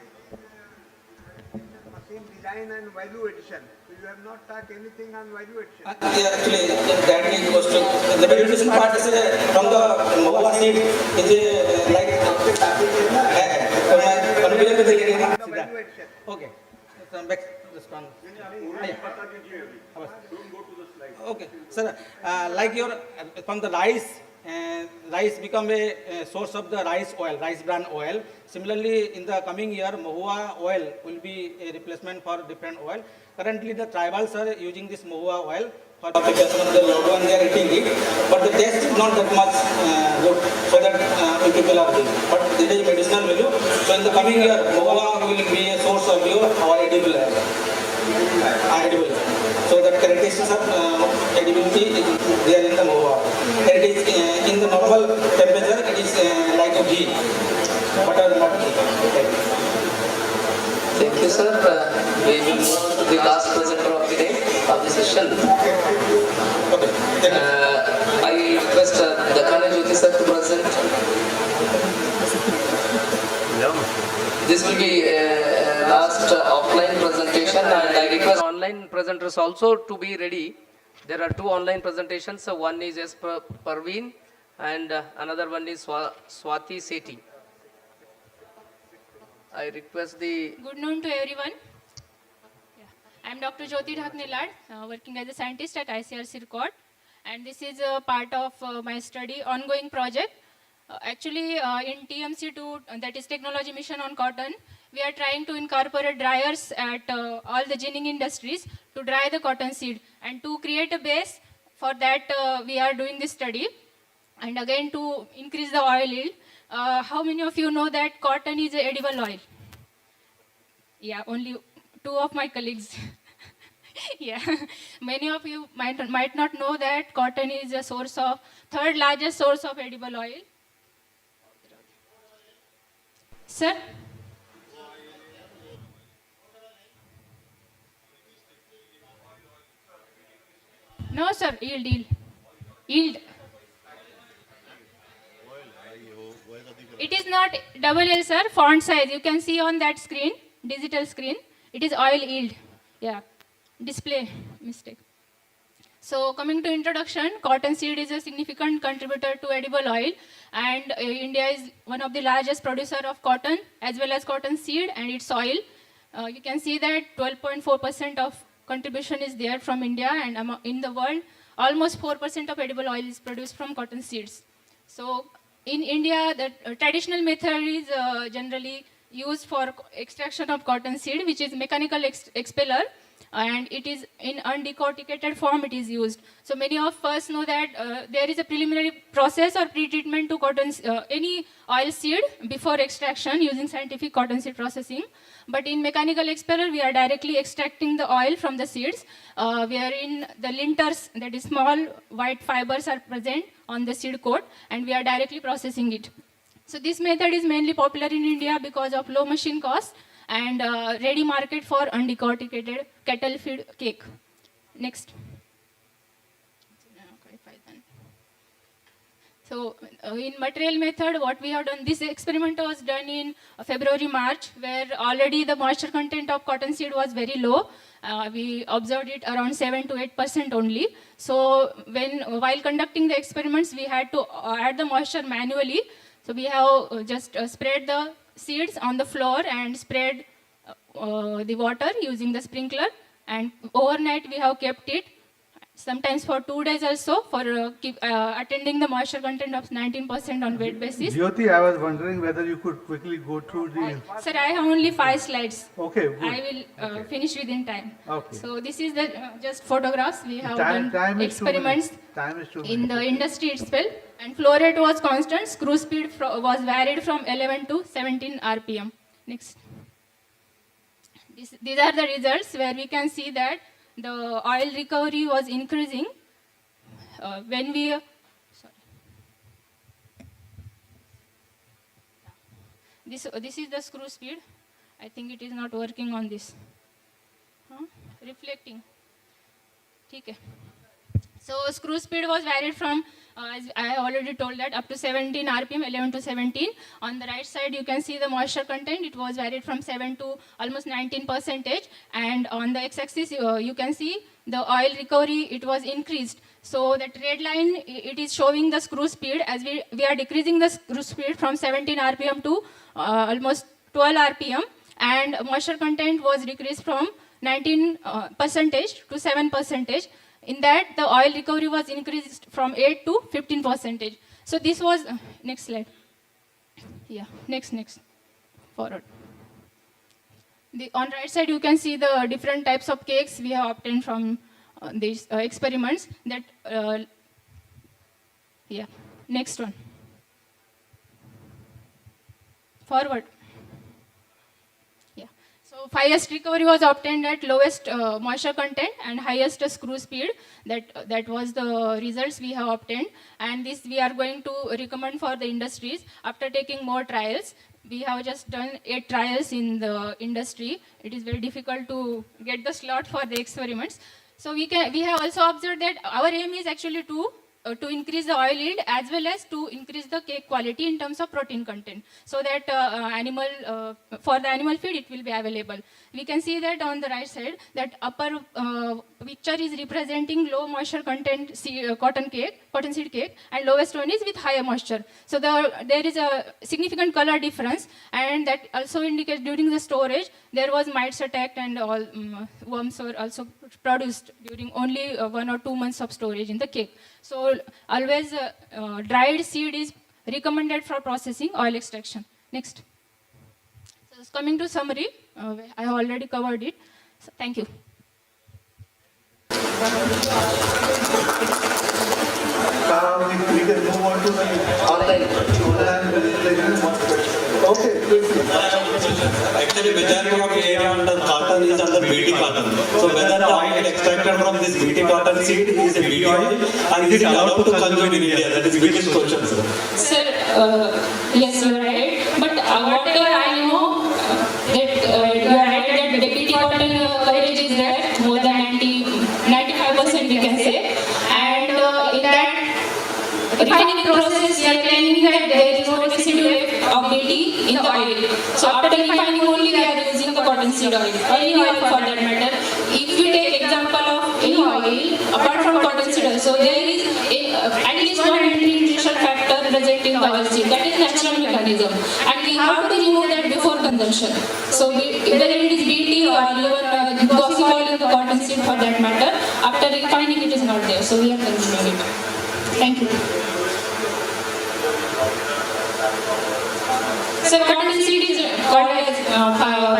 Machine design and value addition. So you have not taught anything on value addition. Yeah, actually, directly goes to the validation part is from the MOA seed is like Value addition. okay. So back this one. Okay, sir. Like your from the rice. Rice become a source of the rice oil, rice bran oil. Similarly, in the coming year, Mahua oil will be a replacement for different oil. Currently, the tribals are using this Mahua oil for application of the logo and they are eating it. But the taste is not that much good, so that people are doing. But there is medicinal value. So in the coming year, Mahua will be a source of your our edible. So the characteristics of edibility is there in the Mahua. It is in the normal temperature, it is like a ghee, butter, not ghee. Thank you, sir. We will move to the last presenter of the day of the session. Okay. I request Dakhane Jyoti sir to present. This will be last offline presentation, and I request online presenters also to be ready. There are two online presentations. So one is S. Parveen and another one is Swati Sethi. I request the... Good noon to everyone. I am Dr. Jyoti Dhaknelad, working as a scientist at ICRC Record, and this is a part of my study ongoing project. Actually, in TMC2, that is Technology Mission on Cotton, we are trying to incorporate dryers at all the ginning industries to dry the cotton seed, and to create a base for that we are doing this study, and again to increase the oil yield. How many of you know that cotton is an edible oil? Yeah, only two of my colleagues. Yeah, many of you might not know that cotton is a source of, third largest source of edible oil. Sir? No, sir, yield. It is not double L, sir, font size. You can see on that screen, digital screen, it is oil yield. Yeah, display mistake. So coming to introduction, cotton seed is a significant contributor to edible oil, and India is one of the largest producer of cotton as well as cotton seed and its oil. You can see that 12.4% of contribution is there from India, and in the world, almost 4% of edible oil is produced from cotton seeds. So in India, the traditional method is generally used for extraction of cotton seed, which is mechanical expeller, and it is in undecorticated form it is used. So many of us know that there is a preliminary process or pre-treatment to cotton, any oil seed before extraction using scientific cotton seed processing. But in mechanical expeller, we are directly extracting the oil from the seeds, wherein the linters, that is small white fibers, are present on the seed coat, and we are directly processing it. So this method is mainly popular in India because of low machine cost and ready market for undecorticated cattle feed cake. Next. So in material method, what we have done, this experiment was done in February, March, where already the moisture content of cotton seed was very low. We observed it around 7 to 8% only. So while conducting the experiments, we had to add the moisture manually. So we have just spread the seeds on the floor and spread the water using the sprinkler, and overnight we have kept it, sometimes for 2 days also, for attending the moisture content of 19% on wet basis. Jyoti, I was wondering whether you could quickly go through the... Sir, I have only 5 slides. Okay, good. I will finish within time. Okay. So this is the just photographs. We have Time done is 2 experiments minutes. Time is 2 in minutes. the industry itself, and flow rate was constant. Screw speed was varied from 11 to 17 RPM. Next. These are the results where we can see that the oil recovery was increasing when we. This is the screw speed. I think it is not working on this. Reflecting. Okay. So screw speed was varied from, as I have already told, that up to 17 RPM, 11 to 17. On the right side, you can see the moisture content. It was varied from 7 to almost 19%. And on the x-axis, you can see the oil recovery, it was increased. So that red line, it is showing the screw speed as we are decreasing the screw speed from 17 RPM to almost 12 RPM. And moisture content was decreased from 19% to 7%. In that, the oil recovery was increased from 8 to 15%. So this was, next slide. Yeah, next. Forward. On right side, you can see the different types of cakes we have obtained from these experiments. That, yeah, next one. Forward. So highest recovery was obtained at lowest moisture content and highest screw speed. That was the results we have obtained, and this we are going to recommend for the industries after taking more trials. We have just done 8 trials in the industry. It is very difficult to get the slot for the experiments. So we have also observed that our aim is actually to increase the oil yield as well as to increase the cake quality in terms of protein content, so that for the animal feed it will be available. We can see that on the right side, that upper picture is representing low moisture content cotton seed cake, and lowest one is with higher moisture. So there is a significant color difference, and that also indicates during the storage there was mites attacked, and all worms were also produced during only 1 or 2 months of storage in the cake. So always dried seed is recommended for processing oil extraction. Next. So coming to summary, I have already covered it. So thank you. We can move on to the online presentation. Okay, actually, majority of area under cotton is under BT cotton. So whether the oil extracted from this BT cotton seed is a BT oil, and is it allowed to consume in India? That is the biggest question, sir. Sir, yes, you are right. But whatever I know, that you are right that the BT cotton coverage is there, more than 95% we can say. And in that refining process, we are claiming that there is no residue of BT in the oil. So after refining only, we are using the cottonseed oil, or any oil for that matter. If you take example of any oil, apart from cottonseed oil, so there is at least one anti-nutritional factor present in the oilseed. That is natural mechanism, and we have to remove that before consumption. So whether it is BT or even gossip oil in the cottonseed for that matter, after refining it is not there. So we are consuming it. Thank you. So cottonseed is called as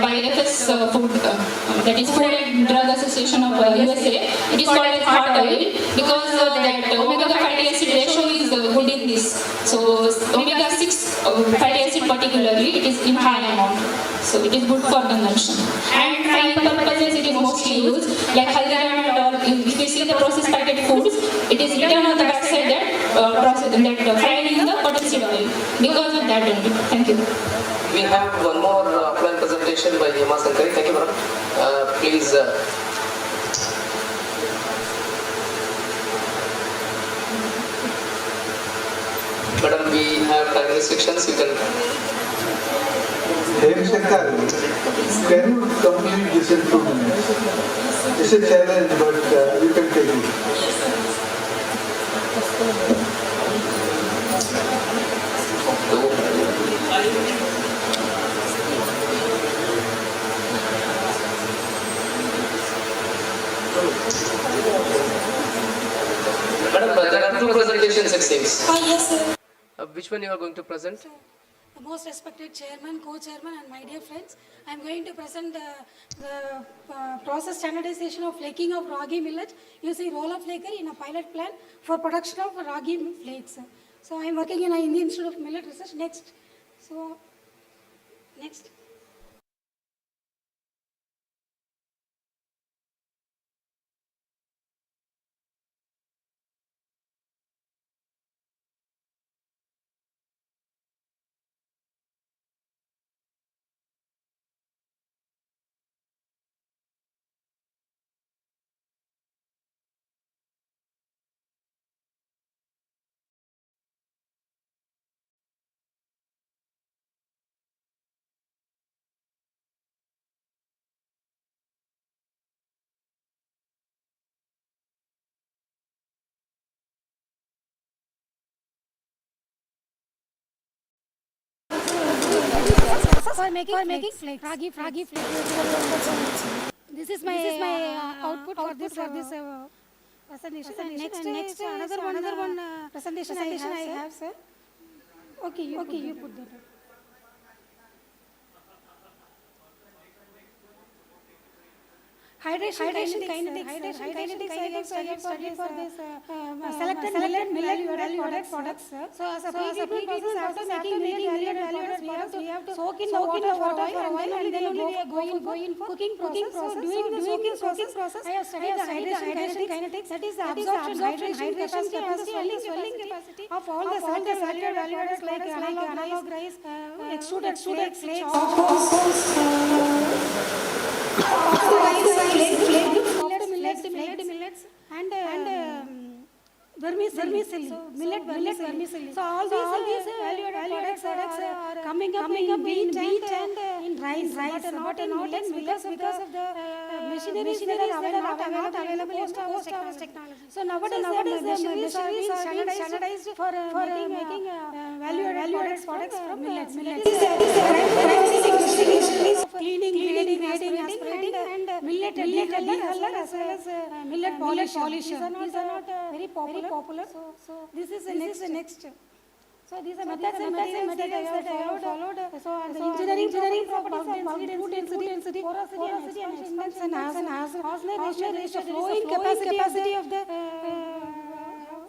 by FS Food, that is Food and Drug Association of USA. It is called as hot oil because that omega fatty acid ratio is good in this. So omega 6 fatty acid particularly, it is in high amount. So it is good for consumption. And frying purposes it is mostly used, like Haldiram and all. If you see the processed packet foods, it is written on the backside that fried in the cottonseed oil. Because of that only. Thank you. We have one more plan presentation by Hema Sankari. Thank you, madam. Please. Madam, we have time restrictions. You can. Shankar, can you complete this in 2 minutes? It's a challenge, but you can take it. it seems. Yes, sir. Which one you are going to present? The most respected chairman, co-chairman, and my dear friends, I am going to present the process standardization of flaking of ragi millet using roller flaker in a pilot plant for production of ragi flakes. So I am working in an Indian Institute of Millet Research. Next. So, next. For making flakes, ragi flakes. This is my output for this presentation. Next another one presentation I have, sir. Okay, you put that. Hydration kinetics I have studied for this selected millet value-added products. So as a pre-treatment process, after making millet value-added products, we have to soak in the water for a while and then only we are going for cooking process. So during the soaking process, I have studied the hydration kinetics, that is the absorption capacity and the swelling capacity of all the selected value-added like analog rice, extruded flakes, millets and vermicelli. So millet vermicelli. So all these value-added products are coming up in wheat and in rice, but not in millets because of the machineries that are not available post-harvest technology. So nowadays the machineries are being standardized for making value-added products from millets. Cleaning, grading, aspirating, and millet dehuller as well as millet polisher. These are not very popular. So this is the next. So these are methods and materials that I have followed. So the engineering properties of food density, porosity and expansion and Hausner ratio, flowing capacity of the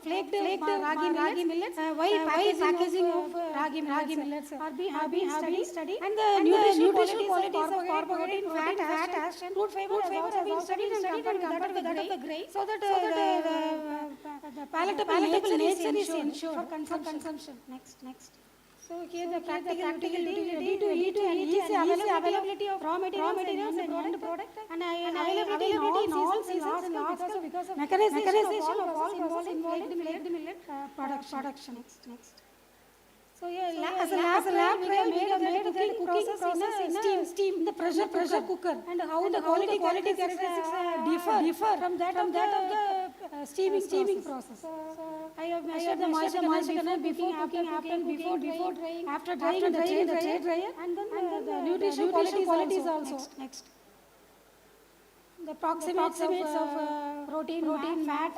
flaked ragi millets while packaging of ragi millets are being studied, and the nutritional qualities of carbohydrate, fat, ash and food fiber have been studied and compared with that of the grain, so that the palatable nature is ensured for consumption. Next. So here the practical utility to eat and easy availability of raw materials and end product and availability in all seasons because of mechanization of all involved in millet production. Next. So as a lab we have made a cooking process in steam, the pressure cooker, and how the quality characteristics differ from that of the steaming process. I have measured the moisture content before cooking, before drying, after drying in the tray dryer, and then the nutritional qualities also. Next. The approximates of protein, fat,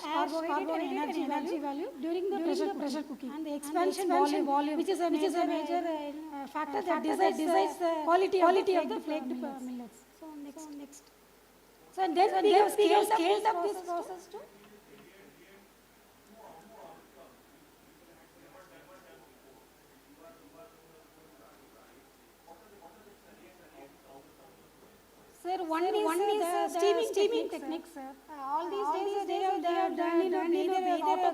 carbohydrate and energy value during the pressure cooking, and the expansion volume, which is a major factor that decides the quality of the flaked millets. So next. So then we have scaled up this process to Sir, one is the steaming techniques, sir. All these days they have done either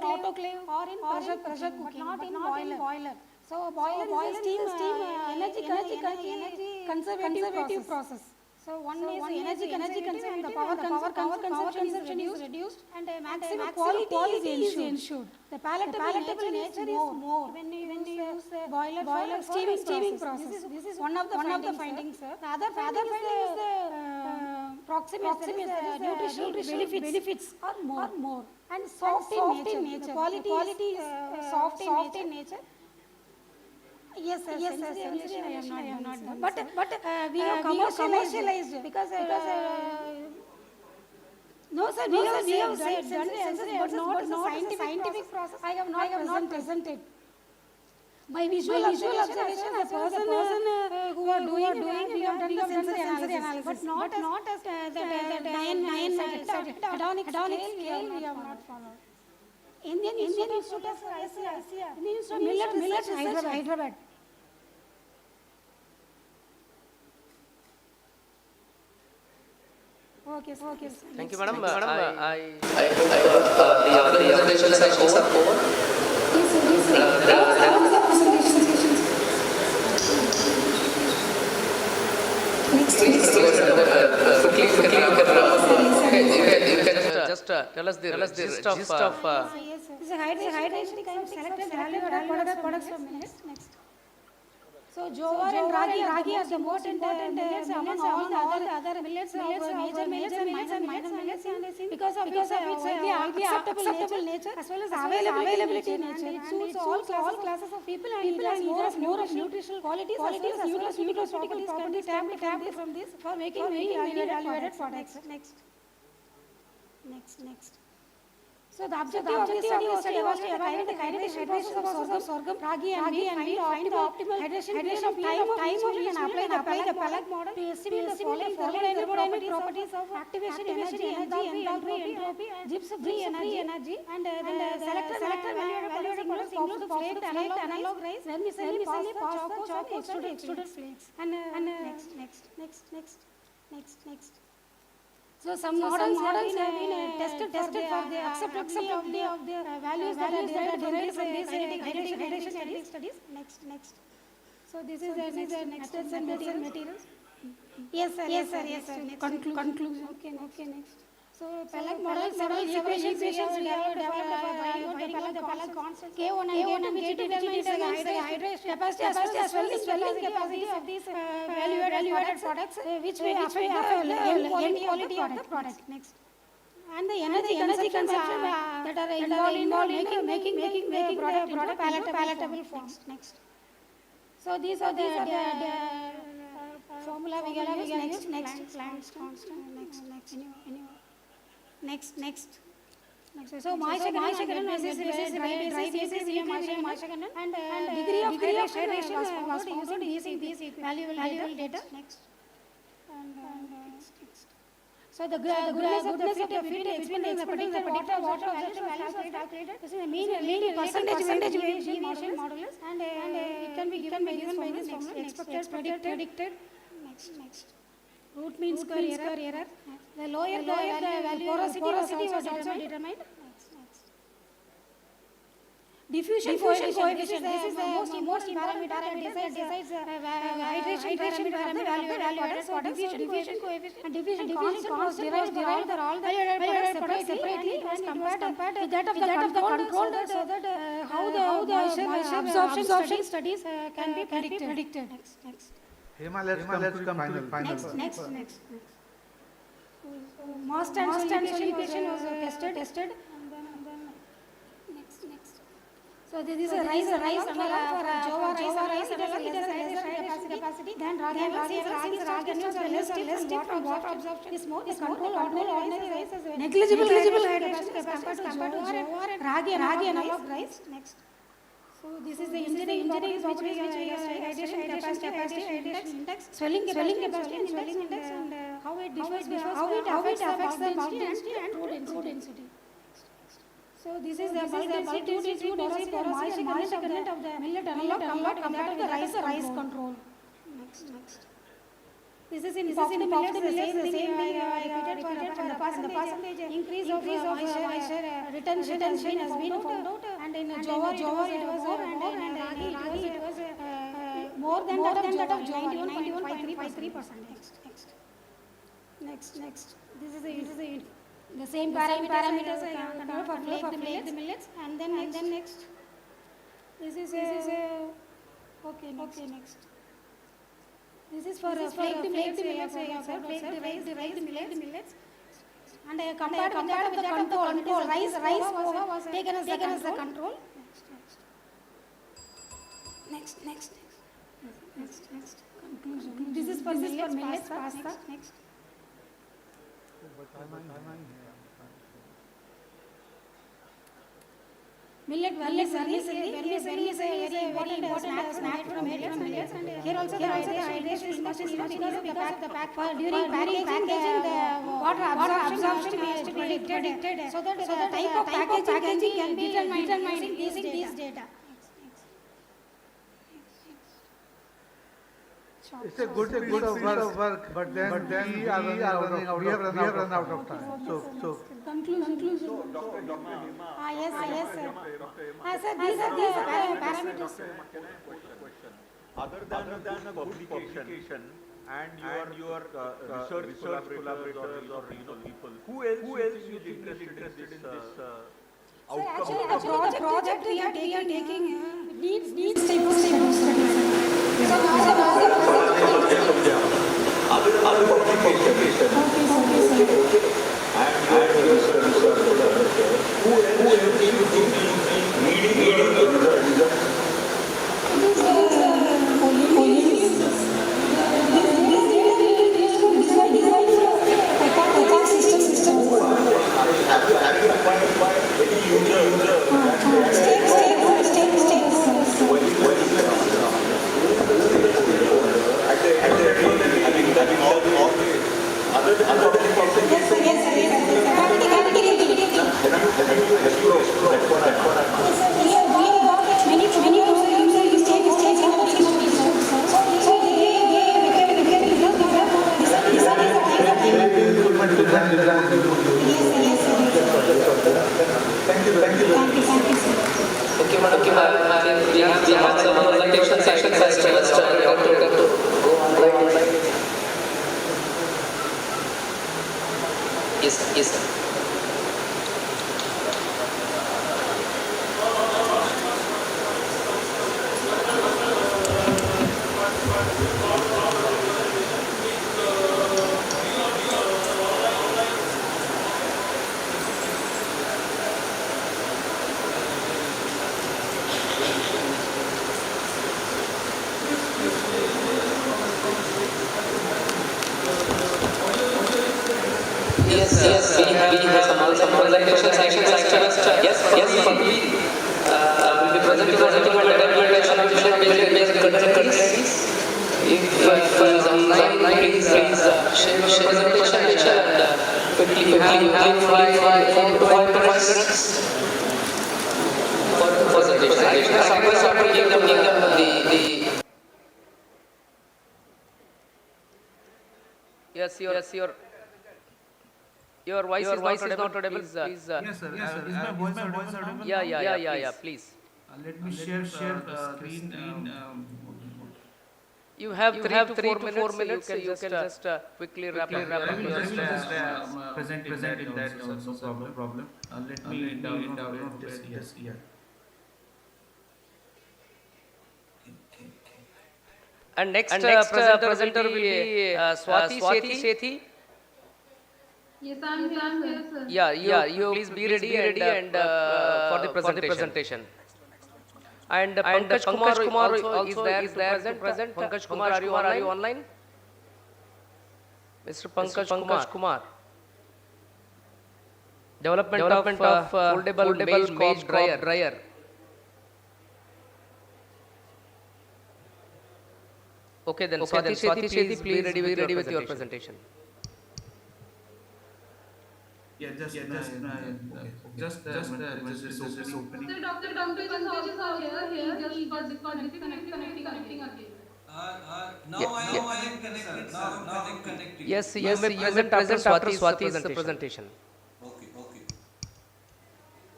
autoclave or in pressure cooking, but not in boiler. So boiler is steam energy conservative process. So one is energy conservative and the power consumption is reduced and maximum quality is ensured. The palatable nature is more when you use boiler steaming process. This is one of the findings, sir. The other finding is the proximate nutritional benefits are more and soft in nature. The quality is soft in nature. Yes, I am not done. But we have commercialized because No, sir, we have said done the census, but not a scientific process. I have not presented. By visual observation, a person who are doing, we have done the census analysis, but not as the nine-sided hedonic scale, we have not followed. Indian Institute of Millet Research, Hyderabad. Okay, sir. Thank you, madam. I hope the presentations are over. You can just tell us the gist of. This is hydration kind of selected value-added products from millets. Next. So jowar and ragi are the most important millets among all the other millets, major millets and minor millets, because of its acceptable nature as well as availability nature. It suits all classes of people and it has more of nutritional qualities as well as nutraceutical properties tapped from this for making very value-added products. Next. So the objective of this study was to evaluate the hydration process of sorghum, ragi and wheat, and find the optimal hydration of time of which we can apply the pellet model to estimate the following properties of activation, energy, enthalpy, gypsum-free energy, and selected value-added products include the flaked analog rice, vermicelli, pasta, choco, extruded flakes. And next. So some models have been tested for the acceptability of the values that are derived from these hydration studies. Next. So this is the next and materials. Yes, sir. Conclusion. Okay, next. So pellet model, several equations we have developed the pellet constant K1 and K2, which determines the hydration capacity as well as swelling capacity of these value-added products, which may affect the end quality of the product. Next. And the energy consumption that are involved in making the product palatable form. Next. So these are the formula we can use. Next. Next. So Maishakaran basis, dry basis, Maishakaran, and degree of hydration was found using these valuable data. Next. So the goodness of the fit explains the particular water absorption values are calculated. This is the mean percentage weight G modulus, and it can be given by this formula. Expected, predicted. Next. Root mean square error. The lower value porosity was also determined. Next. Diffusion coefficient. This is the most important parameter that decides hydration parameter value-added product. Diffusion coefficient and diffusion constant derived all the value-added products separately and compared with that of the control, so that how the moisture absorption studies can be predicted. Next. Hema, let's come final. Next. Mass transfer was tested. And then next. So this is a rice analog for jowar rice analog. It has higher capacity than ragi. Ragi is less stiff and water absorption is more. Control ordinary rice is negligible hydration compared to jowar and ragi analog rice. Next. So this is the engineering which we hydration capacity index, swelling capacity and swelling index, and how it differs, how it affects the bulk density and root density. So this is the bulk density porosity and moisture content of the millet analog compared to the rice control. Next. This is in the millets, the same thing we repeated for the percentage increase of moisture retention has been found out, and in jowar it was more, and in ragi it was more than that of jowar, 91.53%. Next. This is the same parameters control for flaked millets, and then next. This is okay. Next. This is for flaked millets, flaked millets. And compared with that of the control, rice was taken as the control. Next. Conclusion. This is for millets, pasta. Next. millet vermicelli is a very important snack from millets. And here also the hydration is much because of the pack during packaging the water absorption has to be predicted so that the type of packaging can be determined using these data. It's a good piece of work, but then we have run out of time. So Conclusion. Yes, sir. Sir, these are the parameters. Other than a good publication and your research collaborators or people, who else is interested in this outcome? Sir, actually the project we are taking needs type of studies. Other publication. Okay. And research collaborators, who else is leading the results? Yes, sir. Yes, we have some presentation sections. Yes, we'll be presenting on implementation of mission-based countries. If online, please share your presentation and quickly you have 4 to 5 minutes for presentation. I request you to give them Your voice is not audible. Please, Yes, sir. Is my voice audible? Yeah, please. Let me share the screen. You have 3 to 4 minutes. You can just quickly wrap up. Present in that. No problem. Let me download this. Yes. And next presenter will be Swati Sethi. Yes, I'm here, sir. Yeah, you please be ready and for the presentation. And Pankaj Kumar also is there to present. Pankaj Kumar, are you online? Mr. Pankaj Kumar. Development of foldable maize dryer. Okay, then Swati Sethi, please be ready with your presentation. Yeah, just opening. Sir, Dr. Pankaj is here. He just got connecting again. Now I am connected. Now I am connected. Yes, you may present after Swati's presentation. Okay.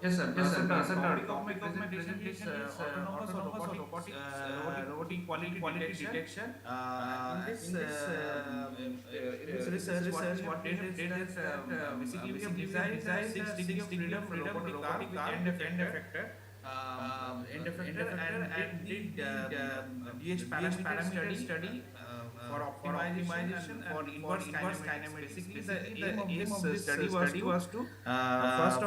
Yes, sir. Topic of my presentation is autonomous robotic quality detection. In this research, what they have did is basically we have designed 6 degrees of freedom robotic car with end effector and did DH parameter study for optimization for inverse kinetics. Basically, the aim of this study was to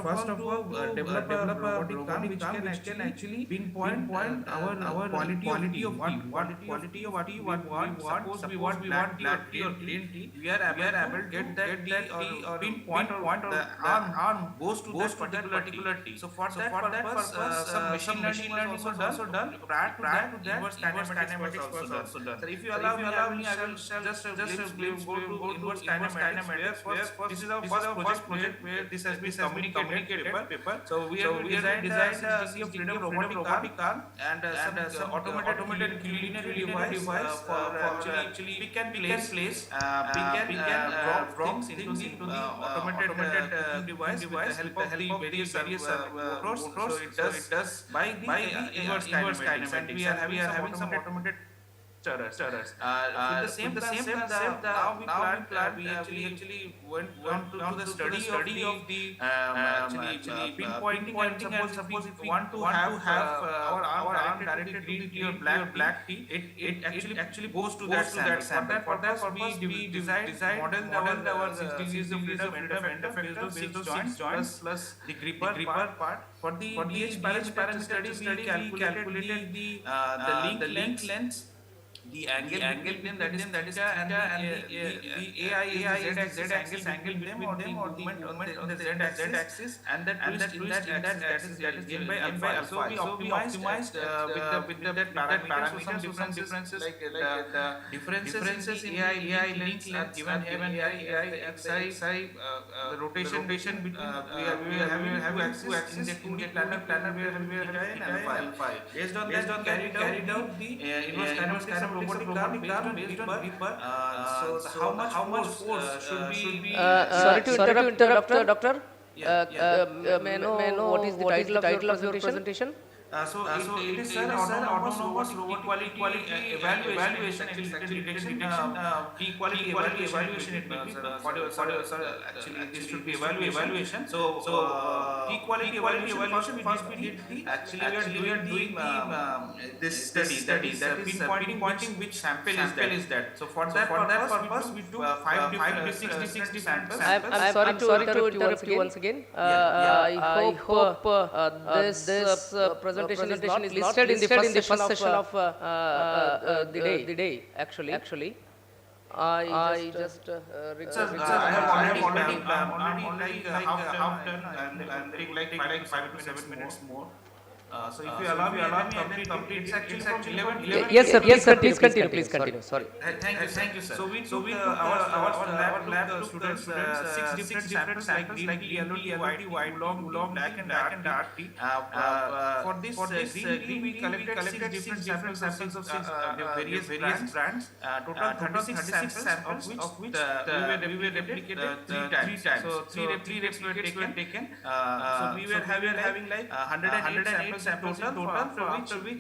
first of all develop a robotic car which can actually pinpoint our quality of what we want. Suppose we want black tea or green tea. We are able to get that tea or pinpoint or the arm goes to that particular tea. So for that purpose, some machine learning was also done. Prior to that, inverse kinematics was also done. So if you allow me, I will just go to inverse kinematics where this is our first project where this has been communicated paper. So we have designed a freedom robotic arm and some automated culinary device for actually pick and place drop things into the automated device with the help of the various motors. So it does by the inverse kinematics, and we are having some automated stirrers. With the same concept, now we actually went to the study of the actually pinpointing, and suppose if we want to have our arm directed to the clear black tea, it actually goes to that sample. For that we modeled our 6 degrees of freedom end effector based on 6 joints plus the gripper part. For the DH parameter study, we calculated the link length, the angle between that is theta, and the AI z-axis angle between them, or the movement on the z-axis, and that is given by alpha. So we optimized with that parameter. So some differences like the differences in AI links are given AI xi, the rotation between we are having two axes in the planar we are having alpha. Based on that, carried out the inverse kinematics robotic arm based on gripper. So how much force should be? Sorry to interrupt, doctor. May I know what is the title of your presentation? So it is autonomous robot equality evaluation, actually detection, equality evaluation. It will be actually this should be evaluation. So equality evaluation we did actually we are doing this study that is pinpointing which sample is that. So for that purpose we took 5 samples. I'm sorry to interrupt you once again. I hope this presentation is not listed in the first session of the day. Actually, I just I have already half done. I'm taking like 5 to 7 minutes more. So if you allow me, complete. It's actually 11. Yes, sir. Please continue. Sorry. Thank you, sir. So we took our lab students 6 different samples like yellow, white, oolong, black and dark tea. For this green we collected 6 different samples of various brands. Total 36 samples of which we were replicated 3 times. So 3 replicates were taken. So we were having like 108 samples total, after which we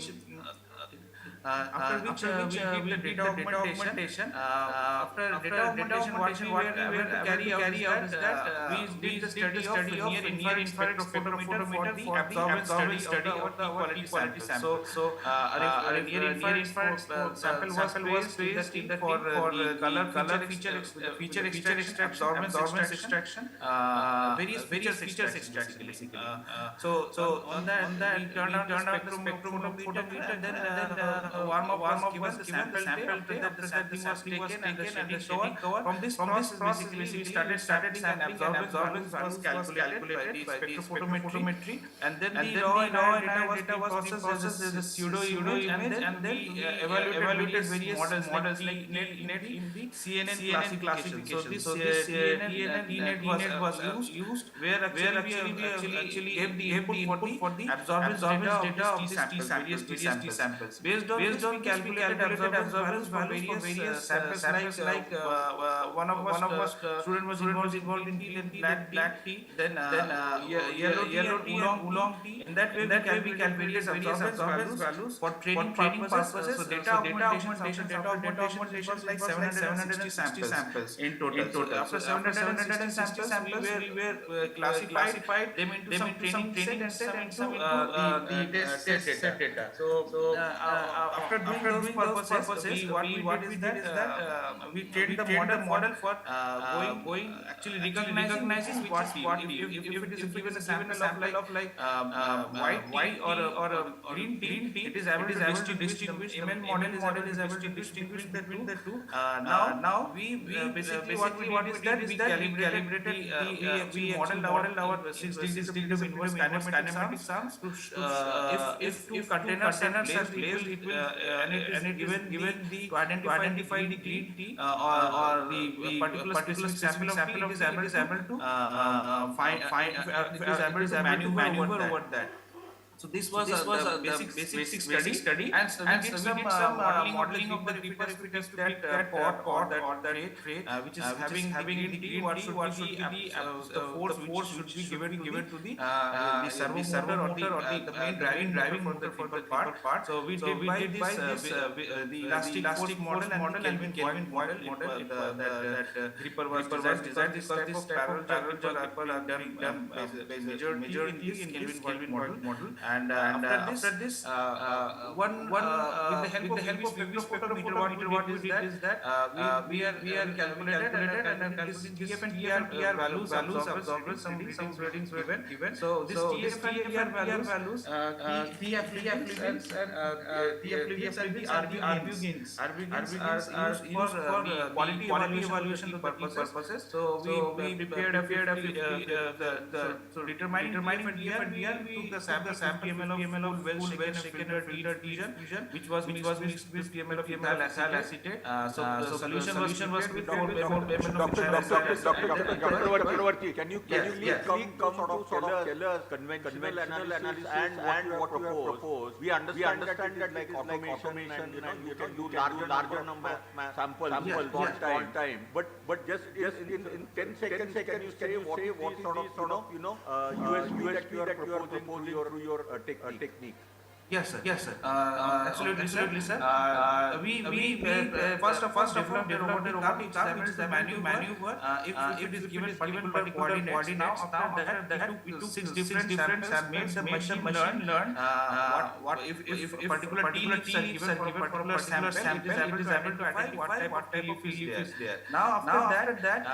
did the data augmentation. After data augmentation, what we were to carry out is that we did the study of near infrared spectrophotometer for the absorbance study of the quality sample. So near infrared sample was placed for color feature extraction, absorbance extraction, various features extraction basically. So on that we turned on the spectrophotometer, and then warm up given the sample tape. After that the sample was taken and the shading cover. From this process basically we started sampling and absorbance was calculated by the spectrophotometry, and then the raw data was processed as a pseudo image, and then we evaluated various models like net in the CNN classification. So this CNN was used where actually we gave the input for the absorbance data of these various T samples. Based on calculated absorbance values for various samples like one of us student was involved in tea and black tea, then yellow tea and oolong tea. In that way we calculated various absorbance values for training purposes. So data augmentation was like 760 samples in total. After 760 samples we were classified them into some training set and some into the test data. So after doing those purposes, what we did is that we created the model for going actually recognizing what if it is given a sample of like white or a green tea, it is able to distinguish. The ML model is able to distinguish between the two. Now we basically what we did is that we calibrated we modeled our 6 degree of inverse kinematic sums if two containers are placed, it will and it is given to identify the green tea or the particular sample of tea, it is able to find it is able to maneuver over that. So this was a basic study, and so we did some modeling of the representatives that pot or that tray, which is having the green, what should be the force which should be given to the servo motor or the main driving motor for the part. So we did by this the elastic force model and Kelvin model that Gripper was designed this type of parallel people are done majority in Kelvin model. And after this, with the help of spectrophotometer, what is that we are calculated and TF and TR values absorbed some readings given. So this TF and TR values, TF leaves and the RV gains are used for quality evaluation purposes. So we prepared the determining TF and TR, we took the sample PML of well shaken and filtered fusion, which was mixed with PML of ethyl acetate. So the solution was prepared about PML of Dr. Chakravarti, can you please come sort of tell us conventional analysis and what you have proposed? We understand that like automation and you can do larger number of samples on time. But just in 10 seconds, can you say what is sort of USP that you are proposing through your technique? Yes, sir. Absolutely, sir. We first developed the robotic arm, which is the maneuver. If it is given particular coordinates, now after that we took 6 different samples. The machine learn what if a particular tea leaves are given for a particular sample, it is able to identify what type of leaf is there. Now after that,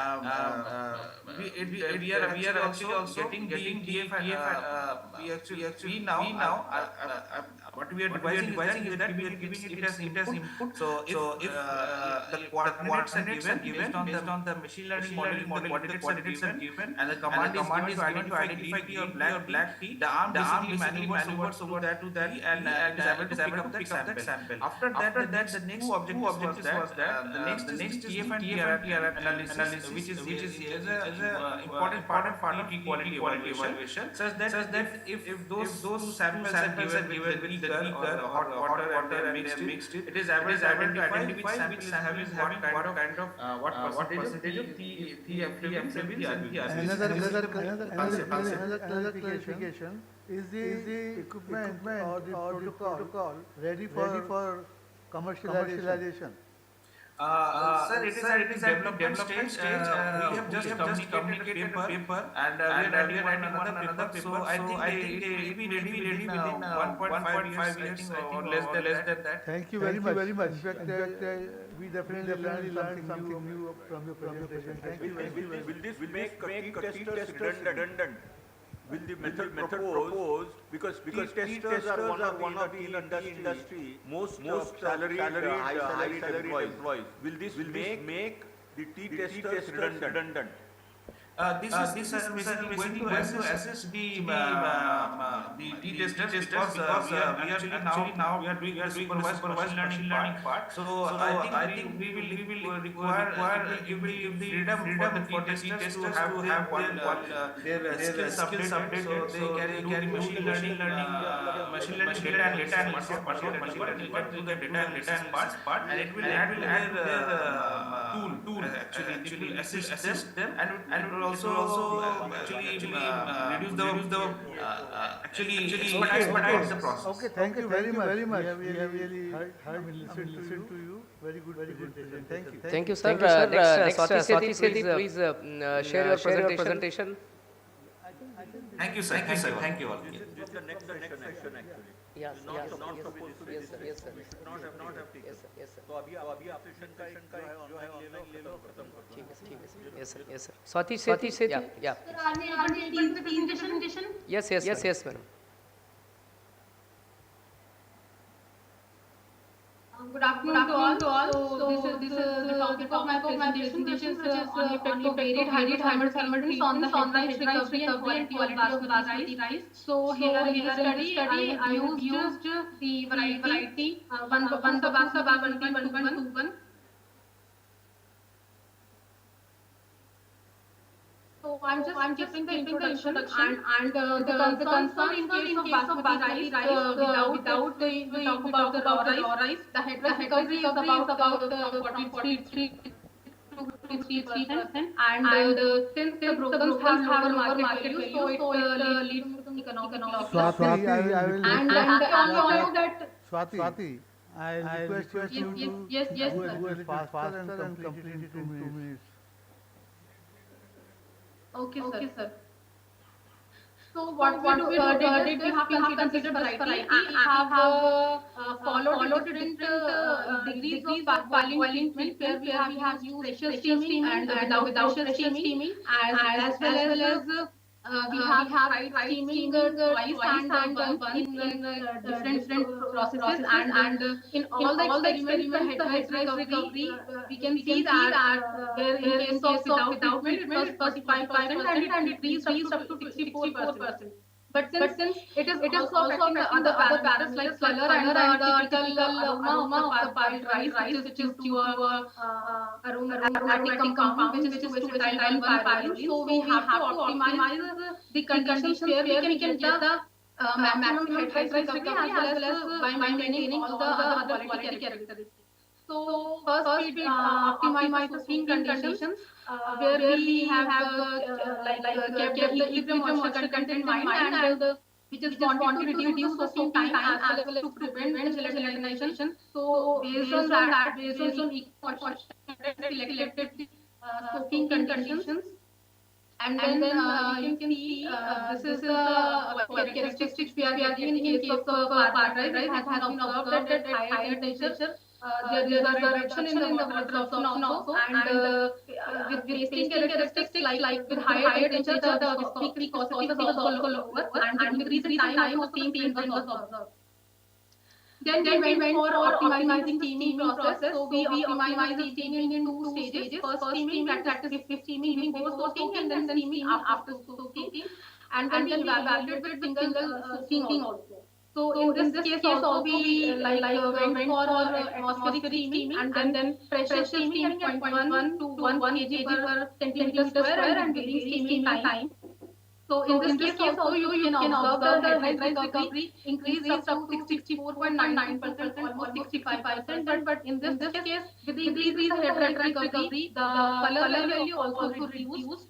we are also getting DF. We now what we are devising is that we are giving it as input. So if the coordinates are given based on the machine learning model, the coordinates are given and the command is given to identify tea or black tea, the arm basically maneuvers over that and is able to pick up that sample. After that, the next two objectives was that the next is TF and TR analysis, which is an important part of tea quality evaluation, such that if those two samples are given with the beaker, hot water and mixed it is able to identify which sample is having what percentage of the effluents and the Another clarification is the equipment or the protocol ready for commercialization? Sir, it is at development stage. We have just communicated a paper and we are writing another paper. So I think it will be ready within 1.5 years or less than that. Thank you very much. In fact, we definitely learned something new from your presentation. Thank you very much. Will this make tea testers redundant? Will the method proposed because tea testers are one of the industry most salaried high salaried employees. Will this make the tea testers redundant? This is basically going to assess the tea testers because we are doing supervised machine learning part. So I think we will require give the freedom for the testers to have their skills updated, so they carry machine learning data and machine learning to the data and part, and it will add their tool actually assist them and will also actually reduce the expedite the process. Okay, thank you very much. We have really heard listened to you. Very good presentation. Thank you. Thank you, sir. Next, Swati Sethi, please share your presentation. Thank you, sir. Thank you all. This is the next section actually. Yes, not yes, supposed yes, to be this way. yes, sir, yes, sir. We should not have taken. Yes, sir, yes, sir. तो अभी operation का एक जो है online ले लो खत्म कर दो। ठीक है, yes, sir, yes, sir. Swati Sethi, yeah. Sir, are we able to see the presentation? Yes, madam. Good afternoon to all. So this is the topic of my presentation, which is on the effect of varied hybrid treatments on the head rice recovery and quality of basmati rice. So here in this study, I used the variety Bansa 12121. So I'm just giving the introduction and the concern in case of basmati rice without we talk about the raw rice, the head rice recovery is about 43% and since the brokers have lower market value, so it leads to economic loss. Swati, I will And all know that Swati, I request you to yes, do sir. it faster and complete it in 2 minutes. Okay, sir. So what did we have considered variety? We have followed different degrees of boiling treatment where we have used pressure steaming and without pressure steaming as well as we have tried steaming twice and once in different processes and in all the experiments the head rice recovery we can see that where in case of without treatment it was 45% and it decreased up to 64%. But since it is also affecting the other parameters like color and the typical aroma of the boiled rice, which is due to aromatic compound, which is to acetyl 1-pyrroline. So we have to optimize the conditions where we can get the maximum head rice recovery as well as by maintaining all the other quality characteristics. So first we optimize the steam conditions where we have kept the equilibrium moisture content in mind and we just wanted to reduce the soaking time as well as to prevent gelatinization. So based on that, based on equilibrium moisture content, selected the soaking conditions. And then you can see this is the characteristics we are getting in case of part rice. It has been observed that at higher temperature there is a reduction in the water absorption also and with tasting characteristics like with higher temperature the viscosity is also lower and increase in time of steam was observed. Then we went for optimizing steaming process. So we optimized the steaming in 2 stages. First steaming, that is steaming before soaking and then steaming after soaking. And then we evaluated with single soaking also. So in this case also we went for atmospheric steaming and then pressure steaming at 0.1 to 1 kg per centimeter square and varying steaming time. So in this case also you can observe the head rice recovery increased up to 64.99%, almost 65%. But in this case, with the increase in head rice recovery, the color value also reduced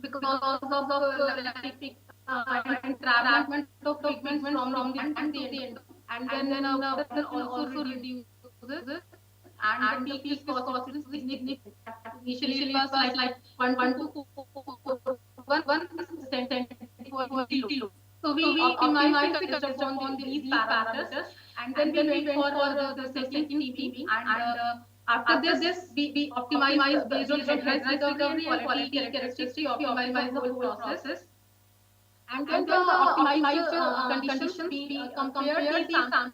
because of the and entrapment of pigments from the end to the end. And then also reduces and the peak viscosity is significant. Initially it was like 1 to 1 centimeter. So we optimized the conditions on these parameters and then we went for the second steaming and after this we optimized based on head rice recovery and quality characteristics, we optimized the whole process. And then the optimized conditions we compared these samples.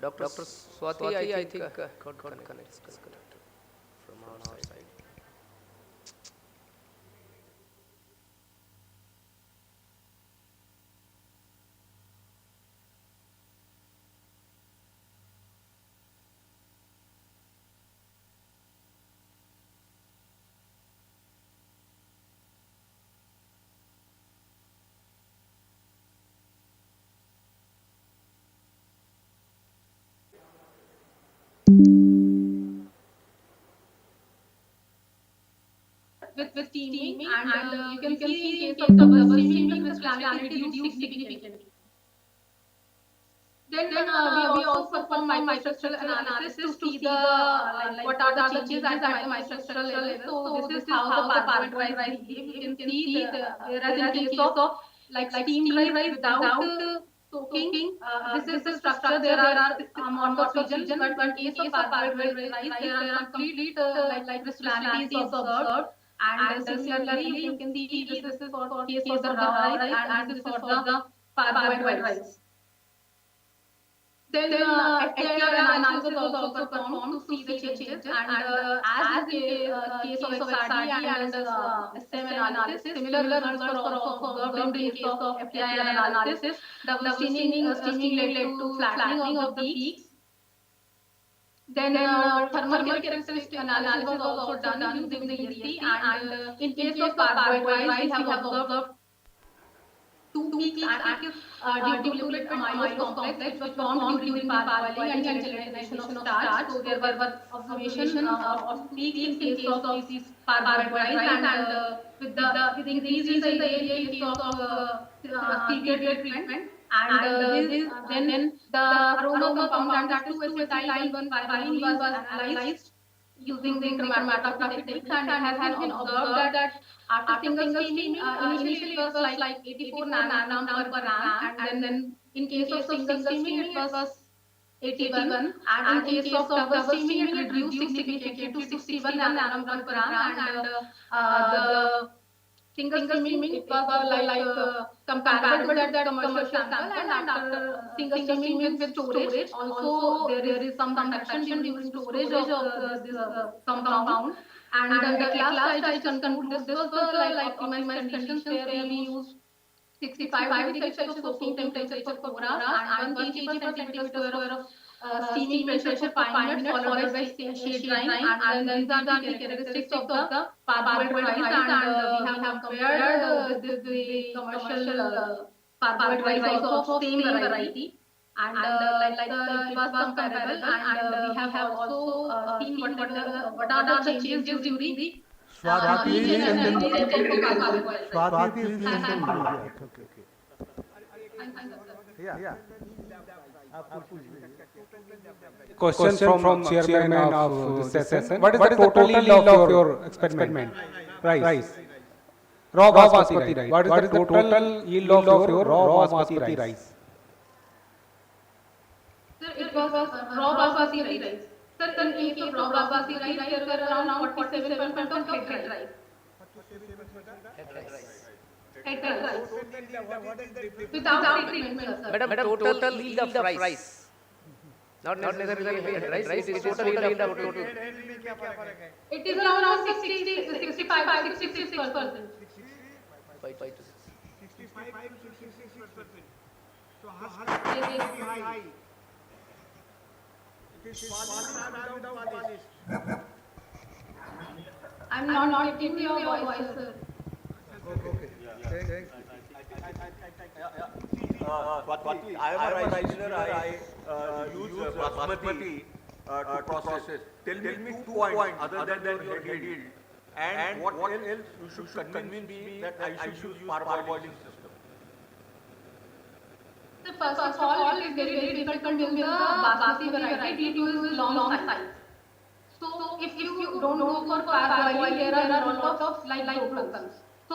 Dr. Swati, I think got disconnected from our side. With steaming and you can see in case of double steaming the flammability reduced significantly. Then we also perform microstructural analysis to see the what are the changes at the microstructural level. So this is how the parboiled rice behave. You can see whereas in case of like steamed rice without soaking, this is the structure. There are amount of region, but in case of parboiled rice, there are complete like crystallities observed. And similarly, you can see this is for case of the raw rice, and this is for the parboiled rice. Then FTIR analysis was also performed to see the changes, and as in case of XRD and SM analysis, similar results were also observed in case of FTIR analysis. The steaming led to flattening of the peaks. Then thermal characteristic analysis was also done using the ESC, and in case of parboiled rice, we have observed two peaks due to lipid amylose complex which was formed during parboiling and gelatinization of starch. So there were observation of peaks in case of these parboiled rice, and with the increase in the case of stevia treatment. Then the aroma compound that 2-acetyl-1-vanillin was analyzed using the chromatography technique, and it has been observed that after single steaming, initially it was like 84 nanogram per gram, and then in case of single steaming it was 81, and in case of double steaming it reduced significantly to 61 nanogram per gram, and the single steaming it was like comparable to that commercial sample, and after single steaming with storage, also there is some reduction during storage of this compound. And the class size conclude this was the like optimized conditions where we use 65 degrees Celsius soaking temperature for 4 hours and 1 kg per centimeter square of steaming pressure for 5 minutes followed by shade drying, and these are the characteristics of the parboiled rice, and we have compared with the commercial parboiled rice also of same variety. And it was comparable, and we have also seen what are the changes during the Swati, please listen. Swati, Swati, please listen. Yeah. Question from chairman of this session. What is the total yield of your experiment? Rice. Raw basmati rice. What is the total yield of your raw basmati rice? Sir, it was raw basmati rice. Sir, in case of raw basmati rice, there were around 47% of head rice. Head rice. Without treatment, sir. Madam, total yield of rice. Not necessarily head rice, it is total yield of total. It is around 65-66%. 65 to 66%. So high. I'm not getting your voice, sir. Okay. Swati, I am a rice miller. I use basmati to process. Tell me 2 points other than your head yield, and what else you should convince me that I should use parboiling system. So first of all, it is very difficult to build the basmati variety due to its long size. So if you don't go for parboiling, there are a lot of like problems.